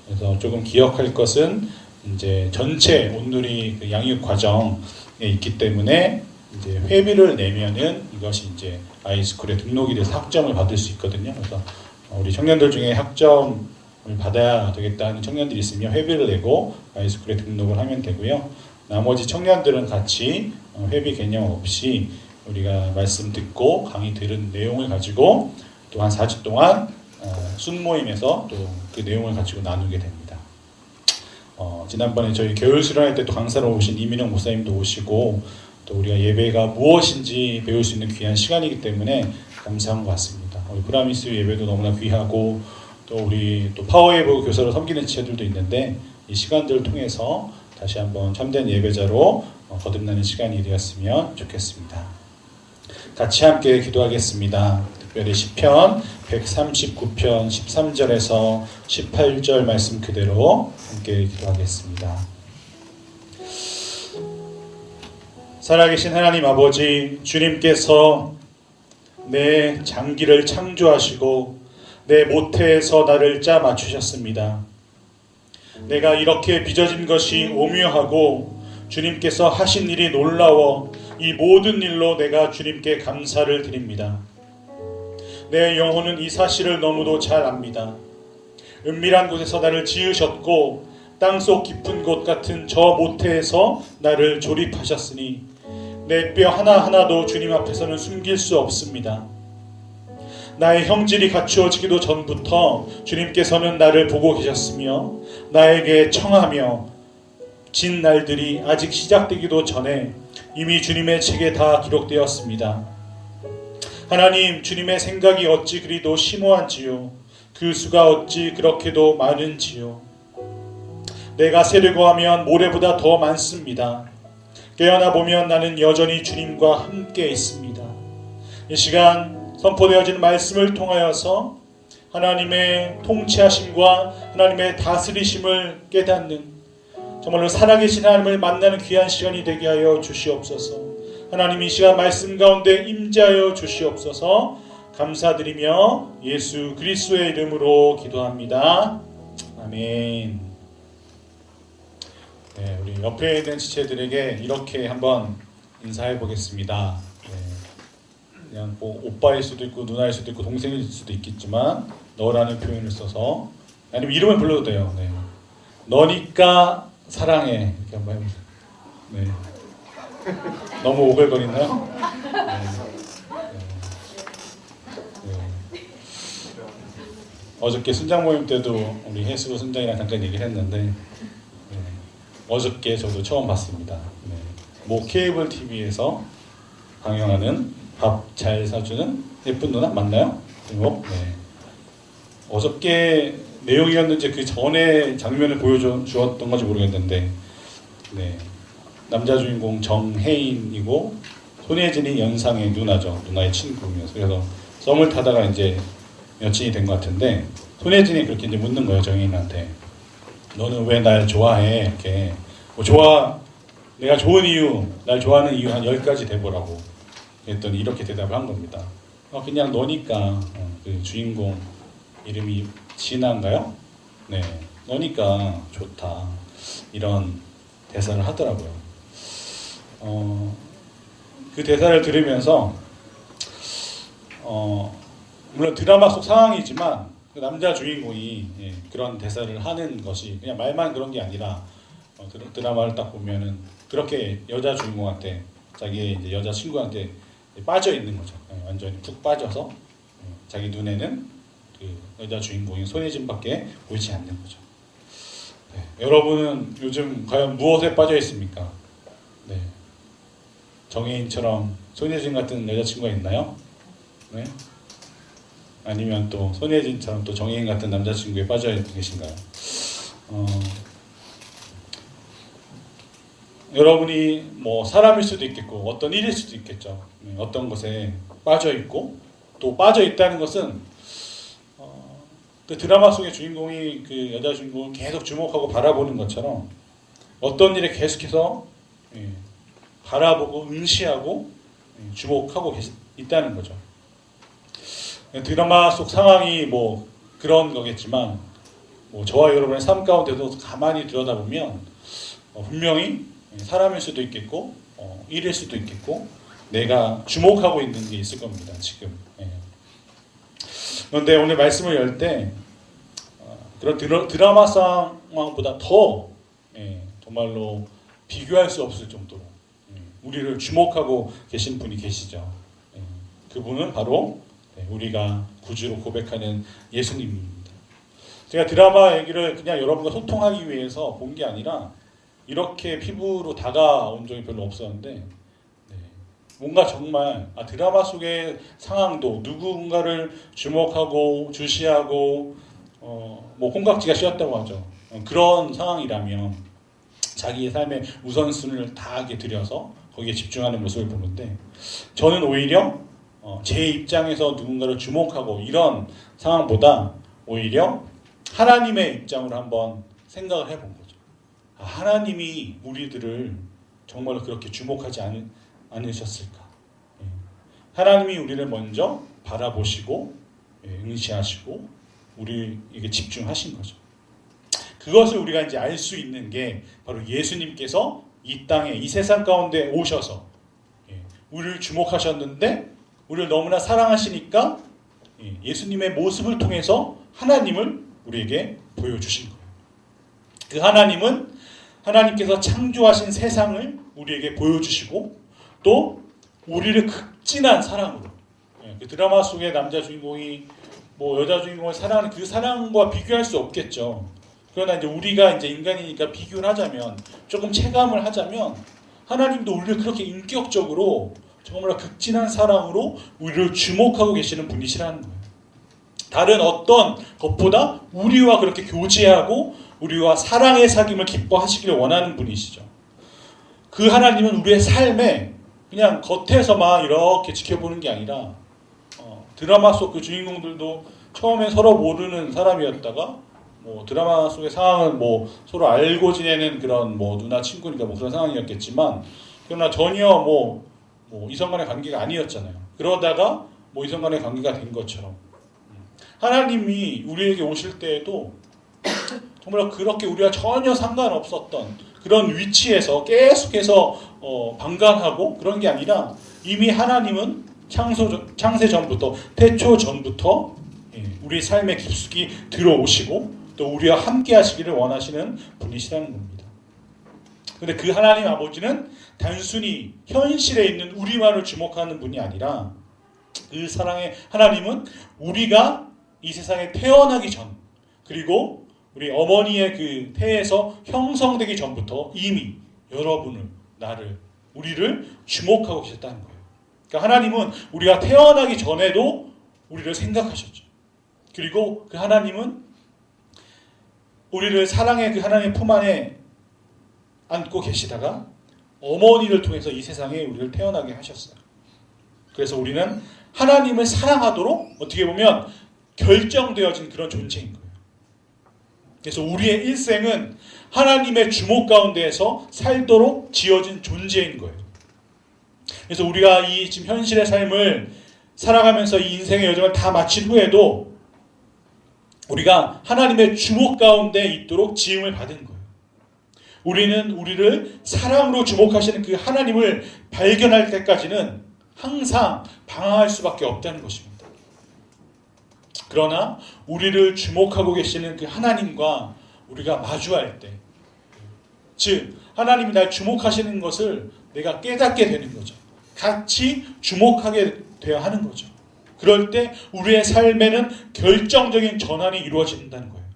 그래서 조금 기억할 것은 이제 전체 온누리 양육 과정에 있기 때문에 이제 회비를 내면은 이것이 이제 아이스쿨에 등록이 돼서 학점을 받을 수 있거든요. 그래서 우리 청년들 중에 학점을 받아야 되겠다는 청년들이 있으면 회비를 내고 아이스쿨에 등록을 하면 되고요. 나머지 청년들은 같이 회비 개념 없이 우리가 말씀 듣고 강의 들은 내용을 가지고 또 한 4주 동안 순모임에서 또 그 내용을 가지고 나누게 됩니다. 지난번에 저희 겨울 수련회 때 또 강사로 오신 이민영 목사님도 오시고 또 우리가 예배가 무엇인지 배울 수 있는 귀한 시간이기 때문에 감사한 것 같습니다. 우리 브라미스 예배도 너무나 귀하고 또 우리 또 파워웨이브 교사로 섬기는 지체들도 있는데 이 시간들을 통해서 다시 한번 참된 예배자로 거듭나는 시간이 되었으면 좋겠습니다. 같이 함께 기도하겠습니다. 특별히 시편 139편 13절에서 18절 말씀 그대로 함께 기도하겠습니다. 살아계신 하나님 아버지, 주님께서 내 장기를 창조하시고 내 모태에서 나를 짜 맞추셨습니다. 내가 이렇게 빚어진 것이 오묘하고 주님께서 하신 일이 놀라워 이 모든 일로 내가 주님께 감사를 드립니다. 내 영혼은 이 사실을 너무도 잘 압니다. 은밀한 곳에서 나를 지으셨고 땅속 깊은 곳 같은 저 모태에서 나를 조립하셨으니 내 뼈 하나하나도 주님 앞에서는 숨길 수 없습니다. 나의 형질이 갖추어지기도 전부터 주님께서는 나를 보고 계셨으며 나에게 청하며 진 날들이 아직 시작되기도 전에 이미 주님의 책에 다 기록되었습니다. 하나님, 주님의 생각이 어찌 그리도 심오한지요, 그 수가 어찌 그렇게도 많은지요. 내가 세려고 하면 모래보다 더 많습니다. 깨어나 보면 나는 여전히 주님과 함께 있습니다. 이 시간 선포되어진 말씀을 통하여서 하나님의 통치하심과 하나님의 다스리심을 깨닫는, 정말로 살아계신 하나님을 만나는 귀한 시간이 되게 하여 주시옵소서. 하나님, 이 시간 말씀 가운데 임재하여 주시옵소서. 감사드리며 예수 그리스도의 이름으로 기도합니다. 아멘. 네, 우리 옆에 있는 지체들에게 이렇게 한번 인사해 보겠습니다. 네, 그냥 뭐 오빠일 수도 있고 누나일 수도 있고 동생일 수도 있겠지만 너라는 표현을 써서, 아니면 이름을 불러도 돼요. 네. 너니까 사랑해, 이렇게 한번 해보세요. 네. 너무 오글거리나요? 네. 어저께 순장 모임 때도 우리 해수 순장이랑 잠깐 얘기를 했는데, 어저께 저도 처음 봤습니다. 네. 뭐 케이블 TV에서 방영하는 밥 잘 사주는 예쁜 누나 맞나요? 네. 어저께 내용이었는지 그 전에 장면을 보여주었던 건지 모르겠는데, 네. 남자 주인공 정혜인이고 손예진이 연상의 누나죠. 누나의 친구면서, 그래서 썸을 타다가 이제 여친이 된 것 같은데, 손예진이 그렇게 이제 묻는 거예요, 정혜인한테. 너는 왜 날 좋아해? 이렇게. 뭐 내가 좋은 이유, 날 좋아하는 이유 한 10가지 대보라고. 그랬더니 이렇게 대답을 한 겁니다. 그냥 너니까. 그 주인공 이름이 진아인가요? 네. 너니까 좋다. 이런 대사를 하더라고요. 그 대사를 들으면서, 물론 드라마 속 상황이지만, 그 남자 주인공이 그런 대사를 하는 것이 그냥 말만 그런 게 아니라, 드라마를 딱 보면은 그렇게 여자 주인공한테, 자기의 이제 여자 친구한테 빠져 있는 거죠. 완전히 푹 빠져서 자기 눈에는 그 여자 주인공인 손예진밖에 보이지 않는 거죠. 네. 여러분은 요즘 과연 무엇에 빠져 있습니까? 네. 정혜인처럼 손예진 같은 여자친구가 있나요? 네. 아니면 또 손예진처럼 또 정혜인 같은 남자친구에 빠져 계신가요? 여러분이 뭐 사람일 수도 있겠고 어떤 일일 수도 있겠죠. 어떤 것에 빠져 있고, 또 빠져 있다는 것은 그 드라마 속의 주인공이 그 여자 주인공을 계속 주목하고 바라보는 것처럼 어떤 일에 계속해서 바라보고 응시하고 주목하고 있다는 거죠. 드라마 속 상황이 뭐 그런 거겠지만, 뭐 저와 여러분의 삶 가운데도 가만히 들여다보면 분명히 사람일 수도 있겠고 일일 수도 있겠고 내가 주목하고 있는 게 있을 겁니다. 지금. 그런데 오늘 말씀을 열 때 그런 드라마 상황보다 더 정말로 비교할 수 없을 정도로 우리를 주목하고 계신 분이 계시죠. 그분은 바로 우리가 구주로 고백하는 예수님입니다. 제가 드라마 얘기를 그냥 여러분과 소통하기 위해서 본 게 아니라 이렇게 피부로 다가온 적이 별로 없었는데, 뭔가 정말 드라마 속의 상황도 누군가를 주목하고 주시하고 뭐 콩깍지가 씌었다고 하죠. 그런 상황이라면 자기의 삶의 우선순위를 다하게 들여서 거기에 집중하는 모습을 보는데, 저는 오히려 제 입장에서 누군가를 주목하고 이런 상황보다 오히려 하나님의 입장으로 한번 생각을 해본 거죠. 하나님이 우리들을 정말로 그렇게 주목하지 않으셨을까? 하나님이 우리를 먼저 바라보시고 응시하시고 우리에게 집중하신 거죠. 그것을 우리가 이제 알 수 있는 게 바로 예수님께서 이 땅에 이 세상 가운데 오셔서 우리를 주목하셨는데 우리를 너무나 사랑하시니까 예수님의 모습을 통해서 하나님을 우리에게 보여주신 거예요. 그 하나님은 하나님께서 창조하신 세상을 우리에게 보여주시고 또 우리를 극진한 사랑으로 그 드라마 속의 남자 주인공이 뭐 여자 주인공을 사랑하는 그 사랑과 비교할 수 없겠죠. 그러나 이제 우리가 이제 인간이니까 비교를 하자면 조금 체감을 하자면 하나님도 우리를 그렇게 인격적으로 정말 극진한 사랑으로 우리를 주목하고 계시는 분이시라는 거예요. 다른 어떤 것보다 우리와 그렇게 교제하고 우리와 사랑의 사귐을 기뻐하시기를 원하는 분이시죠. 그 하나님은 우리의 삶에 그냥 겉에서만 이렇게 지켜보는 게 아니라 드라마 속 그 주인공들도 처음에 서로 모르는 사람이었다가 뭐 드라마 속의 상황은 뭐 서로 알고 지내는 그런 뭐 누나 친구니까 뭐 그런 상황이었겠지만 그러나 전혀 뭐 이성 간의 관계가 아니었잖아요. 그러다가 뭐 이성 간의 관계가 된 것처럼 하나님이 우리에게 오실 때에도 정말 그렇게 우리가 전혀 상관없었던 그런 위치에서 계속해서 방관하고 그런 게 아니라 이미 하나님은 창세 전부터 태초 전부터 우리 삶에 깊숙이 들어오시고 또 우리와 함께 하시기를 원하시는 분이시라는 겁니다. 그런데 그 하나님 아버지는 단순히 현실에 있는 우리만을 주목하는 분이 아니라 그 사랑의 하나님은 우리가 이 세상에 태어나기 전 그리고 우리 어머니의 그 태에서 형성되기 전부터 이미 여러분을 나를 우리를 주목하고 계셨다는 거예요. 그러니까 하나님은 우리가 태어나기 전에도 우리를 생각하셨죠. 그리고 그 하나님은 우리를 사랑의 그 하나님의 품 안에 안고 계시다가 어머니를 통해서 이 세상에 우리를 태어나게 하셨어요. 그래서 우리는 하나님을 사랑하도록 어떻게 보면 결정되어진 그런 존재인 거예요. 그래서 우리의 일생은 하나님의 주목 가운데에서 살도록 지어진 존재인 거예요. 그래서 우리가 이 지금 현실의 삶을 살아가면서 이 인생의 여정을 다 마친 후에도 우리가 하나님의 주목 가운데 있도록 지음을 받은 거예요. 우리는 우리를 사랑으로 주목하시는 그 하나님을 발견할 때까지는 항상 방황할 수밖에 없다는 것입니다. 그러나 우리를 주목하고 계시는 그 하나님과 우리가 마주할 때, 즉 하나님이 날 주목하시는 것을 내가 깨닫게 되는 거죠. 같이 주목하게 되어야 하는 거죠. 그럴 때 우리의 삶에는 결정적인 전환이 이루어진다는 거예요.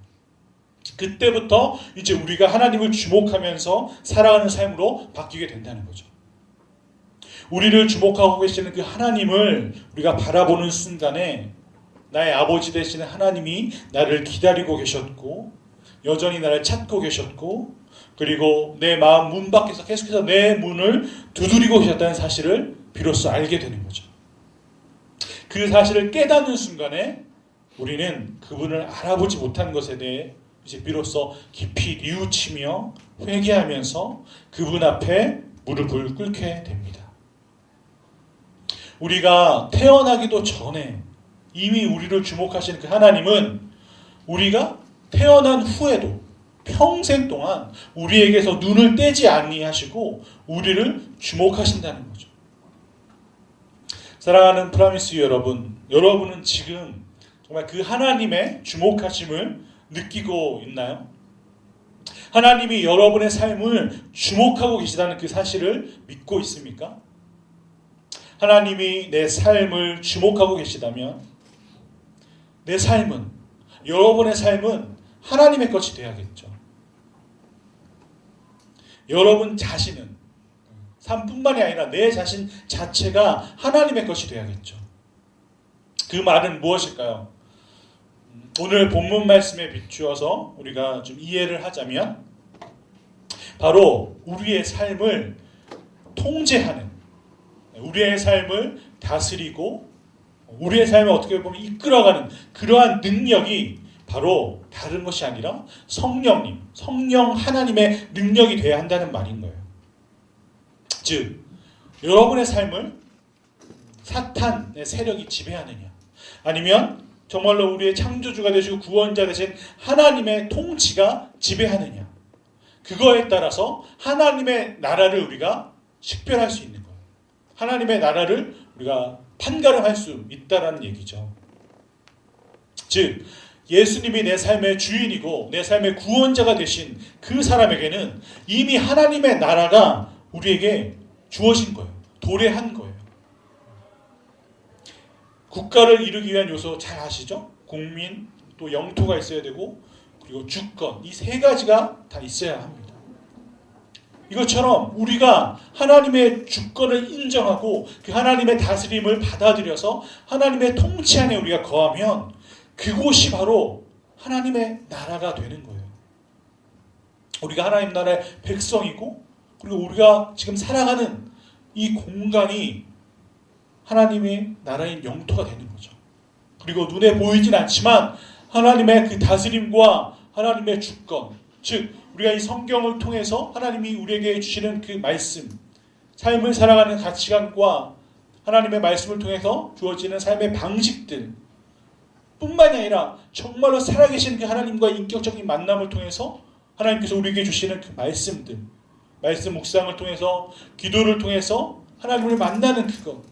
그때부터 이제 우리가 하나님을 주목하면서 살아가는 삶으로 바뀌게 된다는 거죠. 우리를 주목하고 계시는 그 하나님을 우리가 바라보는 순간에 나의 아버지 되시는 하나님이 나를 기다리고 계셨고 여전히 나를 찾고 계셨고 그리고 내 마음 문 밖에서 계속해서 내 문을 두드리고 계셨다는 사실을 비로소 알게 되는 거죠. 그 사실을 깨닫는 순간에 우리는 그분을 알아보지 못한 것에 대해 이제 비로소 깊이 뉘우치며 회개하면서 그분 앞에 무릎을 꿇게 됩니다. 우리가 태어나기도 전에 이미 우리를 주목하시는 그 하나님은 우리가 태어난 후에도 평생 동안 우리에게서 눈을 떼지 아니하시고 우리를 주목하신다는 거죠. 사랑하는 프라미스 여러분, 여러분은 지금 정말 그 하나님의 주목하심을 느끼고 있나요? 하나님이 여러분의 삶을 주목하고 계시다는 그 사실을 믿고 있습니까? 하나님이 내 삶을 주목하고 계시다면 내 삶은, 여러분의 삶은 하나님의 것이 되어야겠죠. 여러분 자신은 삶뿐만이 아니라 내 자신 자체가 하나님의 것이 되어야겠죠. 그 말은 무엇일까요? 오늘 본문 말씀에 비추어서 우리가 좀 이해를 하자면 바로 우리의 삶을 통제하는, 우리의 삶을 다스리고 우리의 삶을 어떻게 보면 이끌어가는 그러한 능력이 바로 다른 것이 아니라 성령 하나님의 능력이 되어야 한다는 말인 거예요. 즉 여러분의 삶을 사탄의 세력이 지배하느냐, 아니면 정말로 우리의 창조주가 되시고 구원자 되신 하나님의 통치가 지배하느냐, 그거에 따라서 하나님의 나라를 우리가 식별할 수 있는 거예요. 하나님의 나라를 우리가 판가름할 수 있다라는 얘기죠. 즉 예수님이 내 삶의 주인이고 내 삶의 구원자가 되신 그 사람에게는 이미 하나님의 나라가 우리에게 주어진 거예요. 도래한 거예요. 국가를 이루기 위한 요소 잘 아시죠? 국민, 또 영토가 있어야 되고, 그리고 주권, 이 세 가지가 다 있어야 합니다. 이것처럼 우리가 하나님의 주권을 인정하고 그 하나님의 다스림을 받아들여서 하나님의 통치 안에 우리가 거하면 그곳이 바로 하나님의 나라가 되는 거예요. 우리가 하나님 나라의 백성이고, 그리고 우리가 지금 살아가는 이 공간이 하나님의 나라인 영토가 되는 거죠. 그리고 눈에 보이진 않지만 하나님의 그 다스림과 하나님의 주권, 즉 우리가 이 성경을 통해서 하나님이 우리에게 주시는 그 말씀, 삶을 살아가는 가치관과 하나님의 말씀을 통해서 주어지는 삶의 방식들 뿐만이 아니라 정말로 살아계신 그 하나님과의 인격적인 만남을 통해서 하나님께서 우리에게 주시는 그 말씀들, 말씀 묵상을 통해서, 기도를 통해서 하나님을 만나는 그것,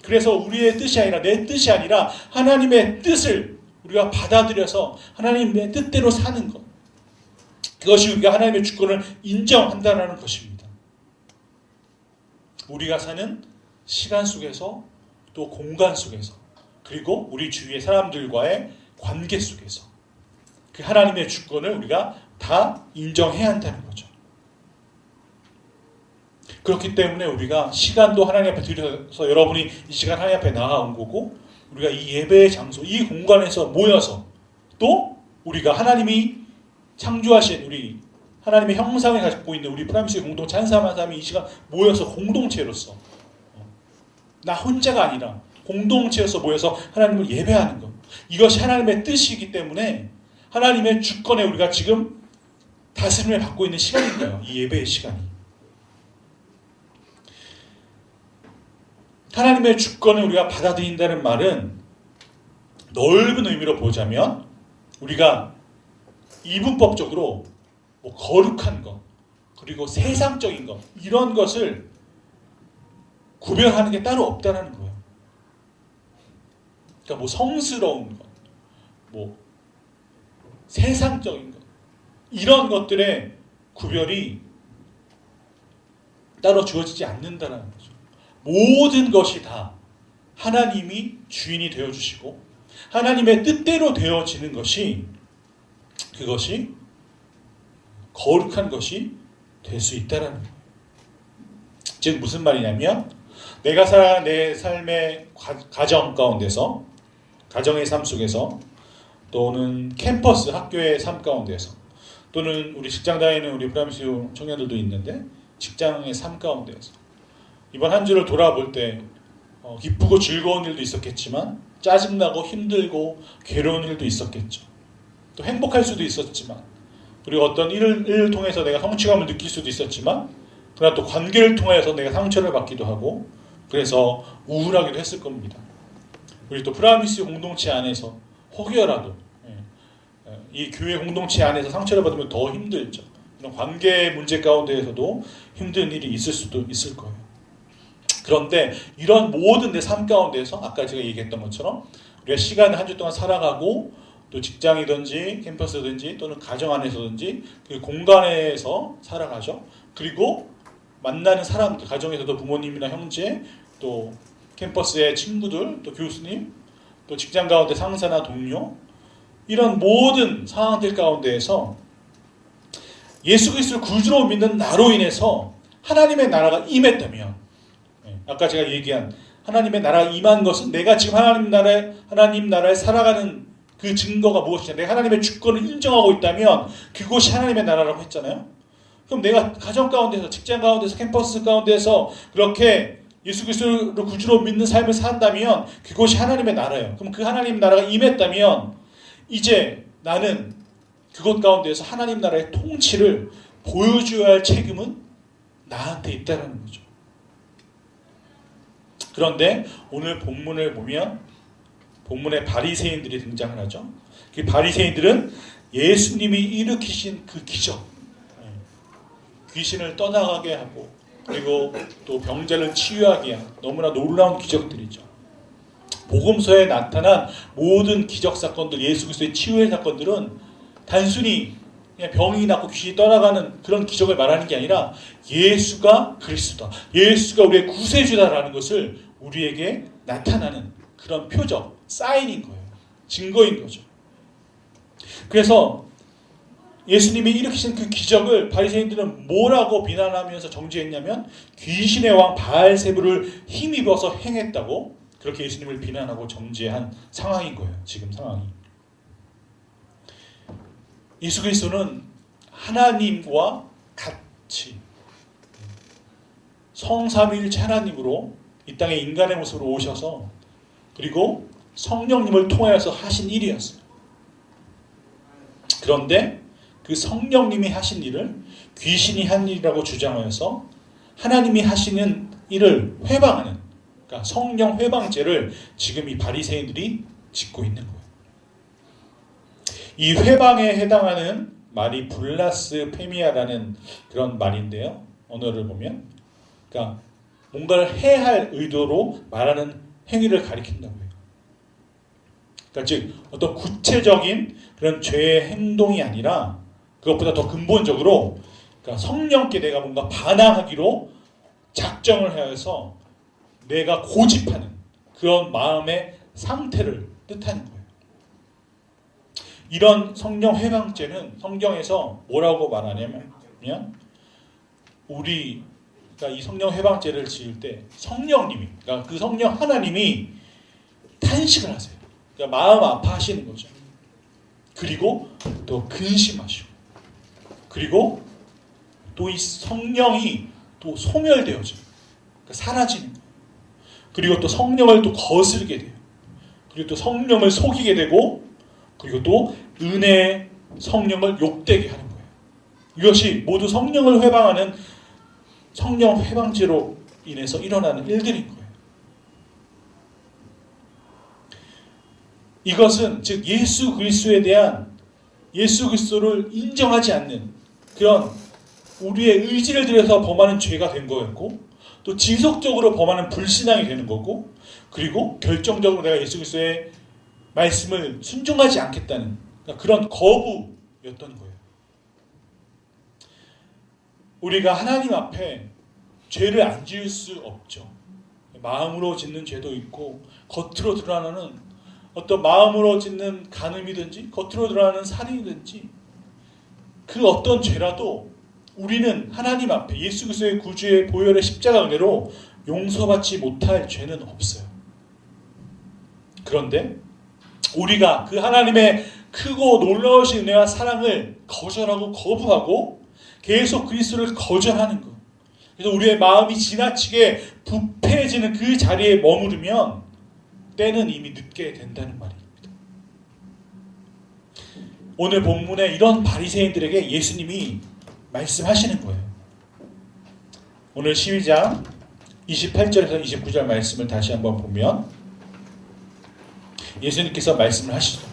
그래서 우리의 뜻이 아니라, 내 뜻이 아니라 하나님의 뜻을 우리가 받아들여서 하나님의 뜻대로 사는 것, 그것이 우리가 하나님의 주권을 인정한다는 것입니다. 우리가 사는 시간 속에서, 또 공간 속에서, 그리고 우리 주위의 사람들과의 관계 속에서 그 하나님의 주권을 우리가 다 인정해야 한다는 거죠. 그렇기 때문에 우리가 시간도 하나님 앞에 드려서, 여러분이 이 시간 하나님 앞에 나아온 거고, 우리가 이 예배의 장소, 이 공간에서 모여서, 또 우리가 하나님이 창조하신 우리 하나님의 형상을 갖고 있는 우리 프라미스 공동체 한 사람 한 사람이 이 시간 모여서 공동체로서, 나 혼자가 아니라 공동체에서 모여서 하나님을 예배하는 것, 이것이 하나님의 뜻이기 때문에 하나님의 주권에 우리가 지금 다스림을 받고 있는 시간인 거예요. 이 예배의 시간이. 하나님의 주권을 우리가 받아들인다는 말은 넓은 의미로 보자면 우리가 이분법적으로 뭐 거룩한 것, 그리고 세상적인 것, 이런 것을 구별하는 게 따로 없다는 거예요. 그러니까 뭐 성스러운 것, 뭐 세상적인 것, 이런 것들의 구별이 따로 주어지지 않는다는 거죠. 모든 것이 다 하나님이 주인이 되어주시고 하나님의 뜻대로 되어지는 것이, 그것이 거룩한 것이 될 수 있다는 거예요. 즉 무슨 말이냐면, 내가 살아가는 내 삶의 가정 가운데서, 가정의 삶 속에서, 또는 캠퍼스 학교의 삶 가운데서, 또는 우리 직장 다니는 우리 프라미스 청년들도 있는데 직장의 삶 가운데서 이번 한 주를 돌아볼 때 기쁘고 즐거운 일도 있었겠지만 짜증나고 힘들고 괴로운 일도 있었겠죠. 또 행복할 수도 있었지만, 그리고 어떤 일을 통해서 내가 성취감을 느낄 수도 있었지만, 그러나 또 관계를 통해서 내가 상처를 받기도 하고, 그래서 우울하기도 했을 겁니다. 우리 또 프라미스 공동체 안에서 혹여라도 이 교회 공동체 안에서 상처를 받으면 더 힘들죠. 이런 관계 문제 가운데에서도 힘든 일이 있을 수도 있을 거예요. 그런데 이런 모든 내 삶 가운데에서 아까 제가 얘기했던 것처럼 우리가 시간을 한 주 동안 살아가고, 또 직장이든지 캠퍼스든지 또는 가정 안에서든지 그 공간에서 살아가죠. 그리고 만나는 사람들, 가정에서도 부모님이나 형제, 또 캠퍼스의 친구들, 또 교수님, 또 직장 가운데 상사나 동료, 이런 모든 상황들 가운데에서 예수 그리스도를 구주로 믿는 나로 인해서 하나님의 나라가 임했다면, 아까 제가 얘기한 하나님의 나라가 임한 것은 내가 지금 하나님 나라에 살아가는 그 증거가 무엇이냐, 내가 하나님의 주권을 인정하고 있다면 그곳이 하나님의 나라라고 했잖아요. 그럼 내가 가정 가운데서, 직장 가운데서, 캠퍼스 가운데서 그렇게 예수 그리스도를 구주로 믿는 삶을 산다면 그곳이 하나님의 나라예요. 그럼 그 하나님 나라가 임했다면 이제 나는 그곳 가운데서 하나님 나라의 통치를 보여줘야 할 책임은 나한테 있다라는 거죠. 그런데 오늘 본문을 보면 본문에 바리새인들이 등장을 하죠. 그 바리새인들은 예수님이 일으키신 그 기적, 귀신을 떠나가게 하고 그리고 또 병자를 치유하게 한 너무나 놀라운 기적들이죠. 복음서에 나타난 모든 기적 사건들, 예수 그리스도의 치유의 사건들은 단순히 그냥 병이 낫고 귀신이 떠나가는 그런 기적을 말하는 게 아니라 예수가 그리스도다, 예수가 우리의 구세주다라는 것을 우리에게 나타나는 그런 표적, 사인인 거예요. 증거인 거죠. 그래서 예수님이 일으키신 그 기적을 바리새인들은 뭐라고 비난하면서 정죄했냐면 귀신의 왕 바알세불을 힘입어서 행했다고 그렇게 예수님을 비난하고 정죄한 상황인 거예요. 지금 상황이. 예수 그리스도는 하나님과 같이 성삼위일체 하나님으로 이 땅에 인간의 모습으로 오셔서 그리고 성령님을 통하여서 하신 일이었어요. 그런데 그 성령님이 하신 일을 귀신이 한 일이라고 주장하여서 하나님이 하시는 일을 회방하는, 그러니까 성령 회방죄를 지금 이 바리새인들이 짓고 있는 거예요. 이 회방에 해당하는 말이 블라스페미아라는 그런 말인데요. 언어를 보면, 그러니까 뭔가를 해야 할 의도로 말하는 행위를 가리킨다고 해요. 그러니까 즉 어떤 구체적인 그런 죄의 행동이 아니라 그것보다 더 근본적으로 그러니까 성령께 내가 뭔가 반항하기로 작정을 해서 내가 고집하는 그런 마음의 상태를 뜻하는 거예요. 이런 성령 회방죄는 성경에서 뭐라고 말하냐면 우리가 이 성령 회방죄를 지을 때 성령님이, 그러니까 그 성령 하나님이 탄식을 하세요. 그러니까 마음 아파하시는 거죠. 그리고 또 근심하시고 그리고 또 이 성령이 또 소멸되어져요. 그러니까 사라지는 거예요. 그리고 또 성령을 또 거스르게 돼요. 그리고 또 성령을 속이게 되고 그리고 또 은혜의 성령을 욕되게 하는 거예요. 이것이 모두 성령을 회방하는 성령 회방죄로 인해서 일어나는 일들인 거예요. 이것은 즉 예수 그리스도에 대한 예수 그리스도를 인정하지 않는 그런 우리의 의지를 들여서 범하는 죄가 된 거였고 또 지속적으로 범하는 불신앙이 되는 거고 그리고 결정적으로 내가 예수 그리스도의 말씀을 순종하지 않겠다는 그런 거부였던 거예요. 우리가 하나님 앞에 죄를 안 지을 수 없죠. 마음으로 짓는 죄도 있고 겉으로 드러나는 어떤 마음으로 짓는 간음이든지 겉으로 드러나는 살인이든지 그 어떤 죄라도 우리는 하나님 앞에 예수 그리스도의 구주의 보혈의 십자가 은혜로 용서받지 못할 죄는 없어요. 그런데 우리가 그 하나님의 크고 놀라우신 은혜와 사랑을 거절하고 거부하고 계속 그리스도를 거절하는 것. 그래서 우리의 마음이 지나치게 부패해지는 그 자리에 머무르면 때는 이미 늦게 된다는 말입니다. 오늘 본문에 이런 바리새인들에게 예수님이 말씀하시는 거예요. 오늘 12장 28절에서 29절 말씀을 다시 한번 보면 예수님께서 말씀을 하시죠.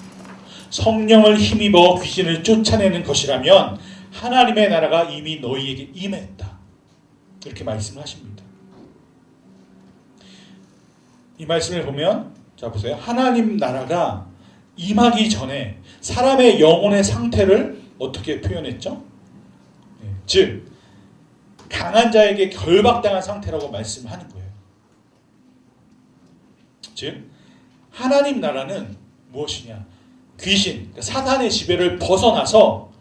성령을 힘입어 귀신을 쫓아내는 것이라면 하나님의 나라가 이미 너희에게 임했다. 이렇게 말씀을 하십니다. 이 말씀을 보면 자 보세요. 하나님 나라가 임하기 전에 사람의 영혼의 상태를 어떻게 표현했죠? 즉 강한 자에게 결박당한 상태라고 말씀하는 거예요. 즉 하나님 나라는 무엇이냐? 귀신, 그러니까 사탄의 지배를 벗어나서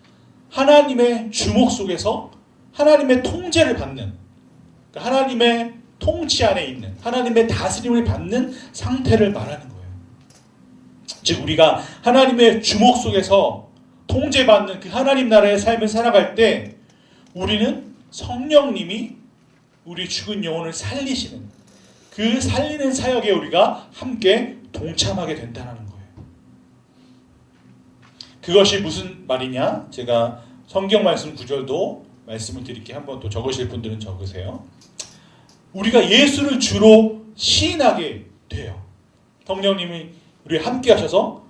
하나님의 주목 속에서 하나님의 통제를 받는, 그러니까 하나님의 통치 안에 있는, 하나님의 다스림을 받는 상태를 말하는 거예요. 즉 우리가 하나님의 주목 속에서 통제받는 그 하나님 나라의 삶을 살아갈 때 우리는 성령님이 우리 죽은 영혼을 살리시는 그 살리는 사역에 우리가 함께 동참하게 된다는 거예요. 그것이 무슨 말이냐? 제가 성경 말씀 구절도 말씀을 드릴게요. 한번 또 적으실 분들은 적으세요. 우리가 예수를 주로 시인하게 돼요. 성령님이 우리 함께 하셔서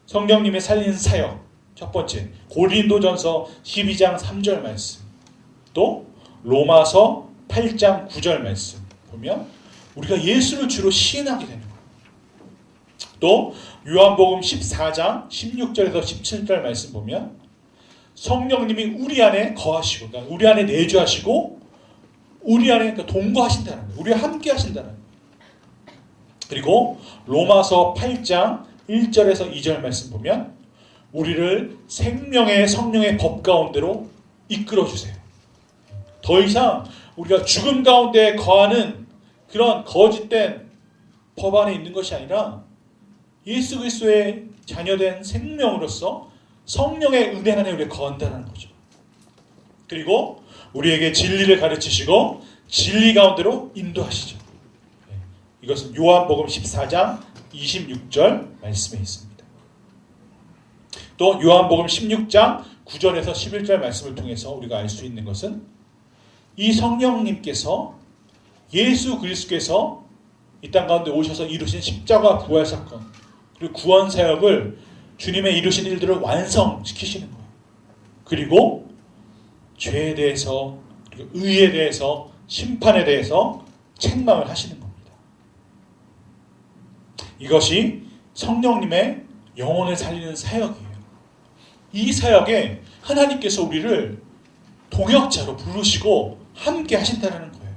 성령님의 살리는 사역. 첫 번째, 고린도전서 12장 3절 말씀. 또 로마서 8장 9절 말씀 보면 우리가 예수를 주로 시인하게 되는 거예요. 또 요한복음 14장 16절에서 17절 말씀 보면 성령님이 우리 안에 거하시고, 그러니까 우리 안에 내주하시고 우리 안에 그러니까 동거하신다는 거예요. 우리와 함께 하신다는 거예요. 그리고 로마서 8장 1절에서 2절 말씀 보면 우리를 생명의 성령의 법 가운데로 이끌어 주세요. 더 이상 우리가 죽음 가운데 거하는 그런 거짓된 법 안에 있는 것이 아니라 예수 그리스도의 자녀된 생명으로서 성령의 은혜 안에 우리가 거한다는 거죠. 그리고 우리에게 진리를 가르치시고 진리 가운데로 인도하시죠. 이것은 요한복음 14장 26절 말씀에 있습니다. 또 요한복음 16장 9절에서 11절 말씀을 통해서 우리가 알 수 있는 것은 이 성령님께서 예수 그리스도께서 이 땅 가운데 오셔서 이루신 십자가 부활 사건 그리고 구원 사역을 주님의 이루신 일들을 완성시키시는 거예요. 그리고 죄에 대해서 그리고 의에 대해서 심판에 대해서 책망을 하시는 겁니다. 이것이 성령님의 영혼을 살리는 사역이에요. 이 사역에 하나님께서 우리를 동역자로 부르시고 함께 하신다는 거예요.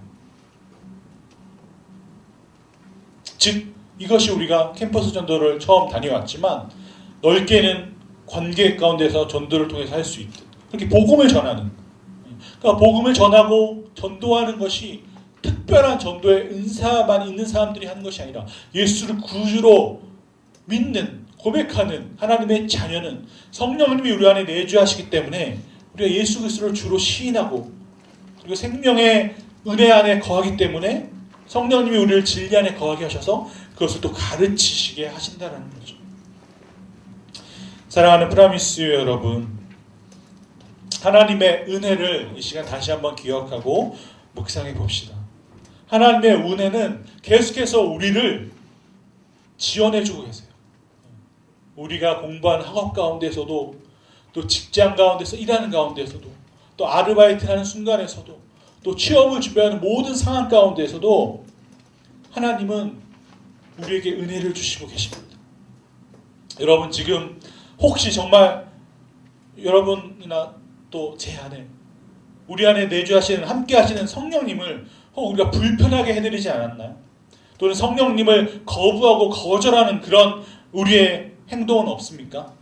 즉 이것이 우리가 캠퍼스 전도를 처음 다녀왔지만 넓게는 관계 가운데서 전도를 통해서 할 수 있듯 그렇게 복음을 전하는, 그러니까 복음을 전하고 전도하는 것이 특별한 전도의 은사만 있는 사람들이 하는 것이 아니라 예수를 구주로 믿는 고백하는 하나님의 자녀는 성령님이 우리 안에 내주하시기 때문에 우리가 예수 그리스도를 주로 시인하고 그리고 생명의 은혜 안에 거하기 때문에 성령님이 우리를 진리 안에 거하게 하셔서 그것을 또 가르치시게 하신다는 거죠. 사랑하는 프라미스 여러분, 하나님의 은혜를 이 시간 다시 한번 기억하고 묵상해 봅시다. 하나님의 은혜는 계속해서 우리를 지원해 주고 계세요. 우리가 공부하는 학업 가운데서도 또 직장 가운데서 일하는 가운데서도 또 아르바이트하는 순간에서도 또 취업을 준비하는 모든 상황 가운데서도 하나님은 우리에게 은혜를 주시고 계십니다. 여러분 지금 혹시 정말 여러분이나 또 제 안에 우리 안에 내주하시는 함께 하시는 성령님을 우리가 불편하게 해드리지 않았나요? 또는 성령님을 거부하고 거절하는 그런 우리의 행동은 없습니까?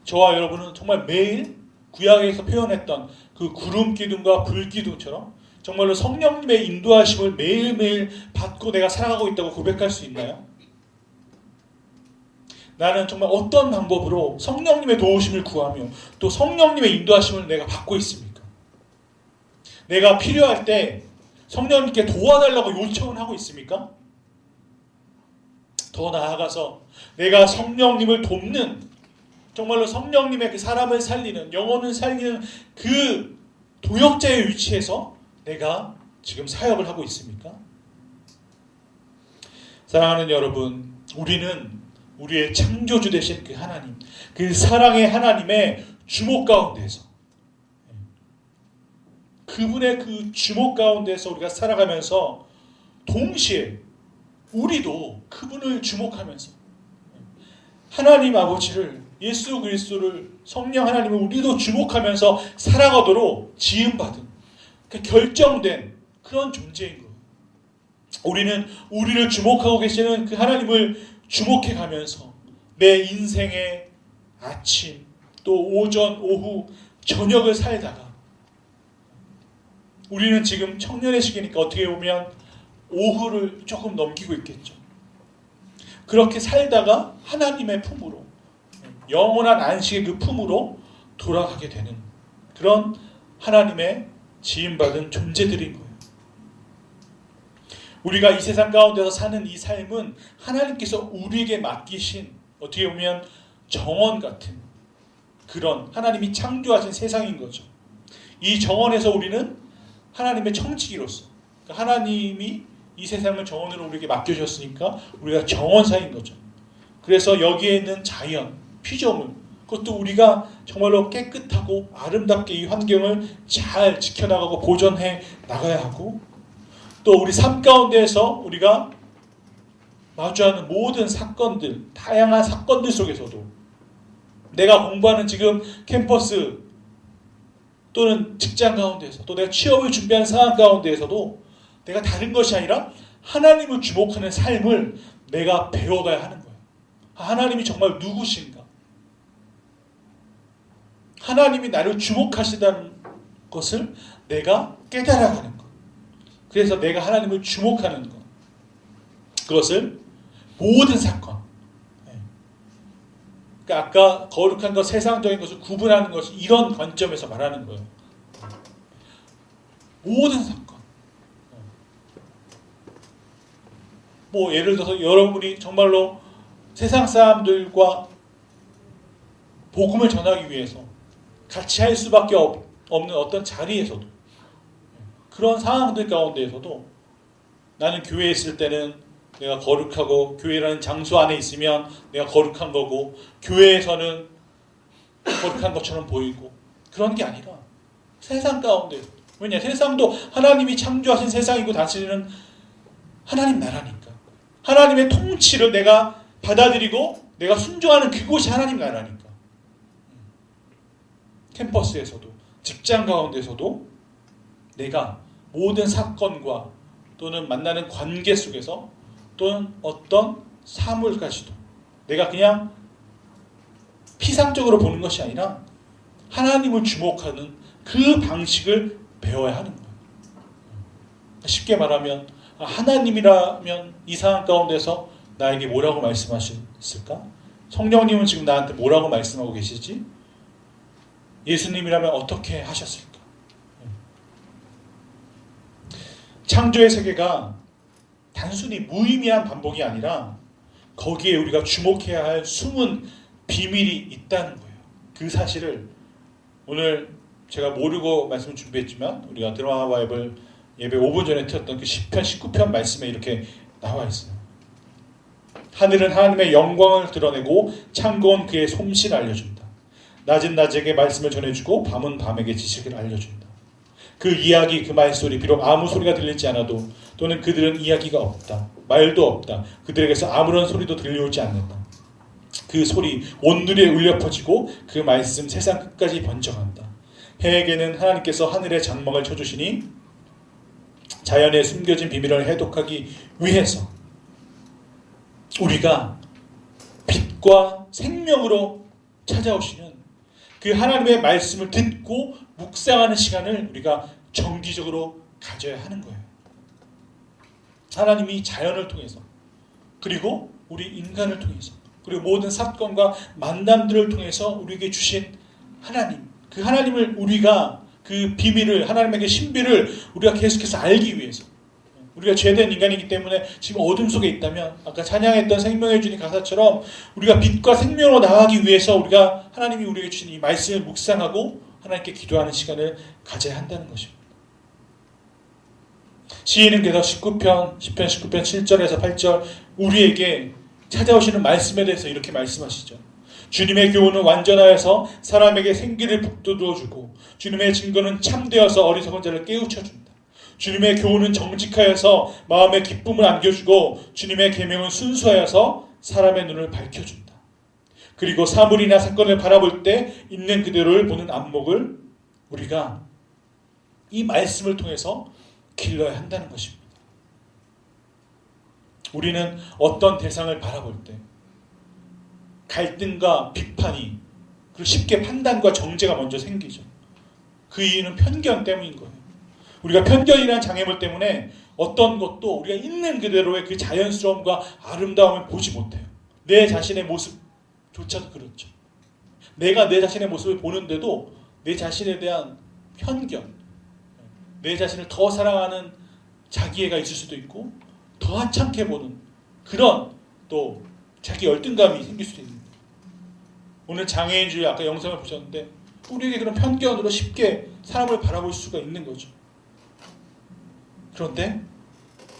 저와 여러분은 정말 매일 구약에서 표현했던 그 구름 기둥과 불 기둥처럼 정말로 성령님의 인도하심을 매일매일 받고 내가 살아가고 있다고 고백할 수 있나요? 나는 정말 어떤 방법으로 성령님의 도우심을 구하며 또 성령님의 인도하심을 내가 받고 있습니까? 내가 필요할 때 성령님께 도와달라고 요청을 하고 있습니까? 더 나아가서 내가 성령님을 돕는 정말로 성령님의 그 사람을 살리는 영혼을 살리는 그 동역자의 위치에서 내가 지금 사역을 하고 있습니까? 사랑하는 여러분, 우리는 우리의 창조주 되신 그 하나님, 그 사랑의 하나님의 주목 가운데서 그분의 그 주목 가운데서 우리가 살아가면서 동시에 우리도 그분을 주목하면서 하나님 아버지를 예수 그리스도를 성령 하나님을 우리도 주목하면서 살아가도록 지음받은 결정된 그런 존재인 거예요. 우리는 우리를 주목하고 계시는 그 하나님을 주목해 가면서 내 인생의 아침 또 오전 오후 저녁을 살다가 우리는 지금 청년의 시기니까 어떻게 보면 오후를 조금 넘기고 있겠죠. 그렇게 살다가 하나님의 품으로 영원한 안식의 그 품으로 돌아가게 되는 그런 하나님의 지음받은 존재들인 거예요. 우리가 이 세상 가운데서 사는 이 삶은 하나님께서 우리에게 맡기신 어떻게 보면 정원 같은 그런 하나님이 창조하신 세상인 거죠. 이 정원에서 우리는 하나님의 청지기로서, 그러니까 하나님이 이 세상을 정원으로 우리에게 맡겨주셨으니까 우리가 정원사인 거죠. 그래서 여기에 있는 자연, 피조물, 그것도 우리가 정말로 깨끗하고 아름답게 이 환경을 잘 지켜나가고 보존해 나가야 하고, 또 우리 삶 가운데에서 우리가 마주하는 모든 사건들, 다양한 사건들 속에서도 내가 공부하는 지금 캠퍼스 또는 직장 가운데에서, 또 내가 취업을 준비하는 상황 가운데에서도 내가 다른 것이 아니라 하나님을 주목하는 삶을 내가 배워가야 하는 거예요. 하나님이 정말 누구신가? 하나님이 나를 주목하시다는 것을 내가 깨달아가는 것. 그래서 내가 하나님을 주목하는 것. 그것을 모든 사건. 그러니까 아까 거룩한 것, 세상적인 것을 구분하는 것을 이런 관점에서 말하는 거예요. 모든 사건. 뭐 예를 들어서 여러분이 정말로 세상 사람들과 복음을 전하기 위해서 같이 할 수밖에 없는 어떤 자리에서도, 그런 상황들 가운데에서도 나는 교회에 있을 때는 내가 거룩하고, 교회라는 장소 안에 있으면 내가 거룩한 거고, 교회에서는 거룩한 것처럼 보이고, 그런 게 아니라 세상 가운데, 왜냐, 세상도 하나님이 창조하신 세상이고 다스리는 하나님 나라니까, 하나님의 통치를 내가 받아들이고 내가 순종하는 그곳이 하나님 나라니까. 캠퍼스에서도, 직장 가운데서도 내가 모든 사건과 또는 만나는 관계 속에서, 또는 어떤 사물까지도 내가 그냥 피상적으로 보는 것이 아니라 하나님을 주목하는 그 방식을 배워야 하는 거예요. 쉽게 말하면 하나님이라면 이 상황 가운데서 나에게 뭐라고 말씀하셨을까? 성령님은 지금 나한테 뭐라고 말씀하고 계시지? 예수님이라면 어떻게 하셨을까? 창조의 세계가 단순히 무의미한 반복이 아니라 거기에 우리가 주목해야 할 숨은 비밀이 있다는 거예요. 그 사실을 오늘 제가 모르고 말씀을 준비했지만 우리가 드라마 바이블 예배 5분 전에 틀었던 그 10편 19편 말씀에 이렇게 나와 있어요. 하늘은 하나님의 영광을 드러내고 창고는 그의 솜씨를 알려준다. 낮은 낮에게 말씀을 전해주고 밤은 밤에게 지식을 알려준다. 그 이야기, 그 말소리, 비록 아무 소리가 들리지 않아도, 또는 그들은 이야기가 없다, 말도 없다, 그들에게서 아무런 소리도 들려오지 않는다. 그 소리 온누리에 울려 퍼지고 그 말씀 세상 끝까지 번져간다. 해에게는 하나님께서 하늘의 장막을 쳐주시니 자연의 숨겨진 비밀을 해독하기 위해서 우리가 빛과 생명으로 찾아오시는 그 하나님의 말씀을 듣고 묵상하는 시간을 우리가 정기적으로 가져야 하는 거예요. 하나님이 자연을 통해서, 그리고 우리 인간을 통해서, 그리고 모든 사건과 만남들을 통해서 우리에게 주신 하나님, 그 하나님을 우리가 그 비밀을, 하나님에게 신비를 우리가 계속해서 알기 위해서, 우리가 죄된 인간이기 때문에 지금 어둠 속에 있다면 아까 찬양했던 생명의 주님 가사처럼 우리가 빛과 생명으로 나가기 위해서 우리가 하나님이 우리에게 주신 이 말씀을 묵상하고 하나님께 기도하는 시간을 가져야 한다는 것입니다. 시인은 그래서 10편 19편 7절에서 8절 우리에게 찾아오시는 말씀에 대해서 이렇게 말씀하시죠. 주님의 교훈은 완전하여서 사람에게 생기를 북돋워주고 주님의 증거는 참되어서 어리석은 자를 깨우쳐준다. 주님의 교훈은 정직하여서 마음에 기쁨을 안겨주고 주님의 계명은 순수하여서 사람의 눈을 밝혀준다. 그리고 사물이나 사건을 바라볼 때 있는 그대로를 보는 안목을 우리가 이 말씀을 통해서 길러야 한다는 것입니다. 우리는 어떤 대상을 바라볼 때 갈등과 비판이, 그리고 쉽게 판단과 정죄가 먼저 생기죠. 그 이유는 편견 때문인 거예요. 우리가 편견이라는 장애물 때문에 어떤 것도 우리가 있는 그대로의 그 자연스러움과 아름다움을 보지 못해요. 내 자신의 모습조차도 그렇죠. 내가 내 자신의 모습을 보는데도 내 자신에 대한 편견, 내 자신을 더 사랑하는 자기애가 있을 수도 있고 더 하찮게 보는 그런 또 자기 열등감이 생길 수도 있는 거예요. 오늘 장애인주의 아까 영상을 보셨는데 우리에게 그런 편견으로 쉽게 사람을 바라볼 수가 있는 거죠. 그런데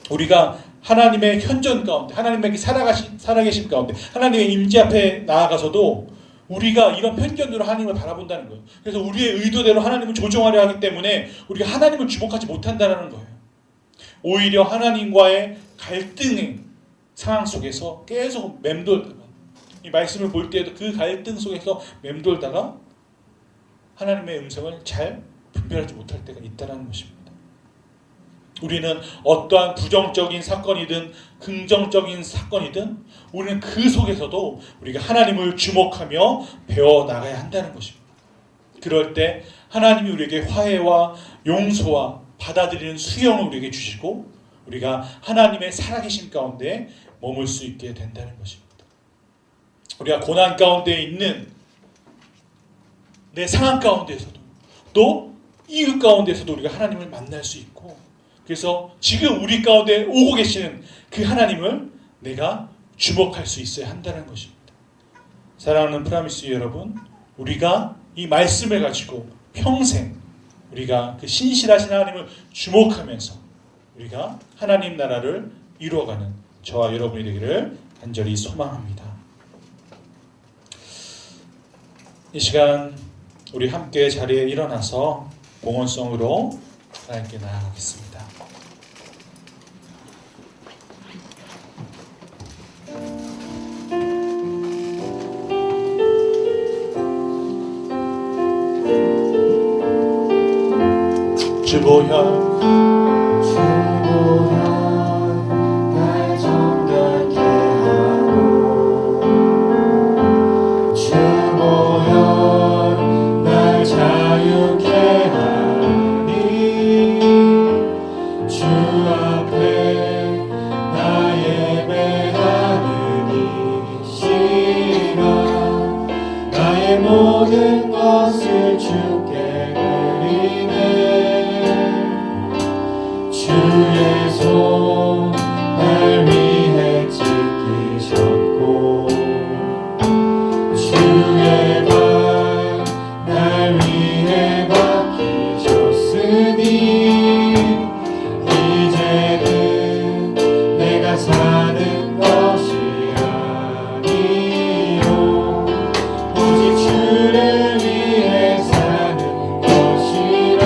우리가 하나님의 현존 가운데, 하나님에게 살아계신 가운데, 하나님의 임재 앞에 나아가서도 우리가 이런 편견으로 하나님을 바라본다는 거예요. 그래서 우리의 의도대로 하나님을 조종하려 하기 때문에 우리가 하나님을 주목하지 못한다는 거예요. 오히려 하나님과의 갈등의 상황 속에서 계속 맴돌다가, 이 말씀을 볼 때에도 그 갈등 속에서 맴돌다가 하나님의 음성을 잘 분별하지 못할 때가 있다는 것입니다. 우리는 어떠한 부정적인 사건이든 긍정적인 사건이든 우리는 그 속에서도 우리가 하나님을 주목하며 배워나가야 한다는 것입니다. 그럴 때 하나님이 우리에게 화해와 용서와 받아들이는 수용을 우리에게 주시고 우리가 하나님의 살아계심 가운데 머물 수 있게 된다는 것입니다. 우리가 고난 가운데 있는 내 상황 가운데서도 또 이웃 가운데서도 우리가 하나님을 만날 수 있고, 그래서 지금 우리 가운데 오고 계시는 그 하나님을 내가 주목할 수 있어야 한다는 것입니다. 사랑하는 프라미스 여러분, 우리가 이 말씀을 가지고 평생 우리가 그 신실하신 하나님을 주목하면서 우리가 하나님 나라를 이루어가는 저와 여러분이 되기를 간절히 소망합니다. 이 시간 우리 함께 자리에 일어나서 봉헌성으로 하나님께 나아가겠습니다. 주보혈 날 정결케 하고 주보혈 날 자유케 하니 주 앞에 나 예배하는 이 시간 나의 모든 것을 주께 드리네. 주의 손 날 위해 찢기셨고 주의 발 날 위해 박히셨으니 이제는 내가 사는 것이 아니요 오직 주를 위해 사는 것이라.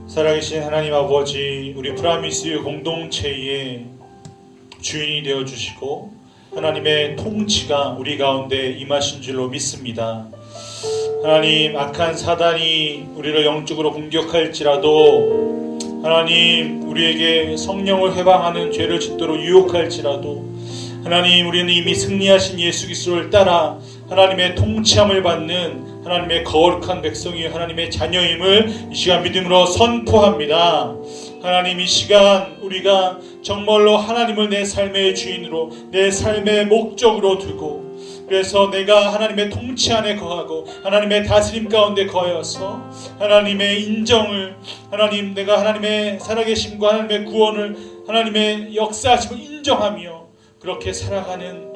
살아계신 하나님 아버지, 우리 프라미스 공동체의 주인이 되어주시고 하나님의 통치가 우리 가운데 임하신 줄로 믿습니다. 하나님, 악한 사단이 우리를 영적으로 공격할지라도, 하나님 우리에게 성령을 회방하는 죄를 짓도록 유혹할지라도, 하나님 우리는 이미 승리하신 예수 그리스도를 따라 하나님의 통치함을 받는 하나님의 거룩한 백성이 하나님의 자녀임을 이 시간 믿음으로 선포합니다. 하나님, 이 시간 우리가 정말로 하나님을 내 삶의 주인으로, 내 삶의 목적으로 두고, 그래서 내가 하나님의 통치 안에 거하고 하나님의 다스림 가운데 거하여서 하나님의 인정을, 하나님 내가 하나님의 살아계심과 하나님의 구원을, 하나님의 역사하심을 인정하며 그렇게 살아가는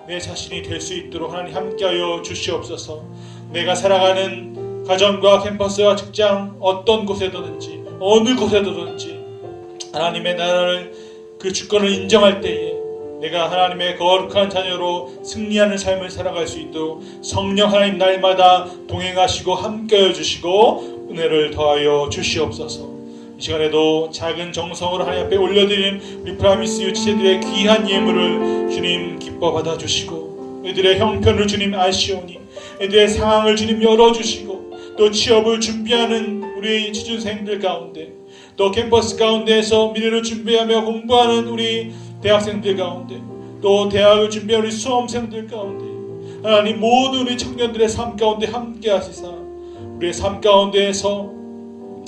내 자신이 될 수 있도록 하나님 함께하여 주시옵소서. 내가 살아가는 가정과 캠퍼스와 직장 어떤 곳에든지 어느 곳에든지 하나님의 나라를 그 주권을 인정할 때에 내가 하나님의 거룩한 자녀로 승리하는 삶을 살아갈 수 있도록 성령 하나님 날마다 동행하시고 함께해 주시고 은혜를 더하여 주시옵소서. 이 시간에도 작은 정성으로 하나님 앞에 올려드린 우리 프라미스 유치들의 귀한 예물을 주님 기뻐 받아주시고 이들의 형편을 주님 아시오니 이들의 상황을 주님 열어주시고 또 취업을 준비하는 우리 취준생들 가운데 또 캠퍼스 가운데에서 미래를 준비하며 공부하는 우리 대학생들 가운데 또 대학을 준비하는 우리 수험생들 가운데 하나님 모든 우리 청년들의 삶 가운데 함께 하시사 우리의 삶 가운데에서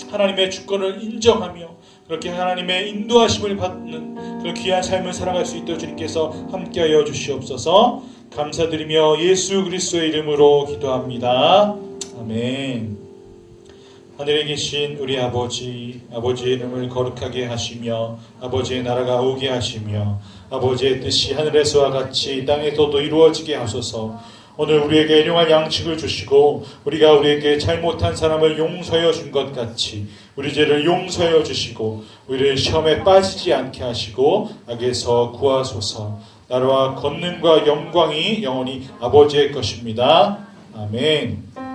하나님의 주권을 인정하며 그렇게 하나님의 인도하심을 받는 그런 귀한 삶을 살아갈 수 있도록 주님께서 함께하여 주시옵소서. 감사드리며 예수 그리스도의 이름으로 기도합니다. 아멘. 하늘에 계신 우리 아버지, 아버지의 이름을 거룩하게 하시며 아버지의 나라가 오게 하시며 아버지의 뜻이 하늘에서와 같이 땅에서도 이루어지게 하소서. 오늘 우리에게 일용할 양식을 주시고 우리가 우리에게 잘못한 사람을 용서하여 준 것 같이 우리 죄를 용서하여 주시고 우리를 시험에 빠지지 않게 하시고 악에서 구하소서. 나라와 권능과 영광이 영원히 아버지의 것입니다. 아멘.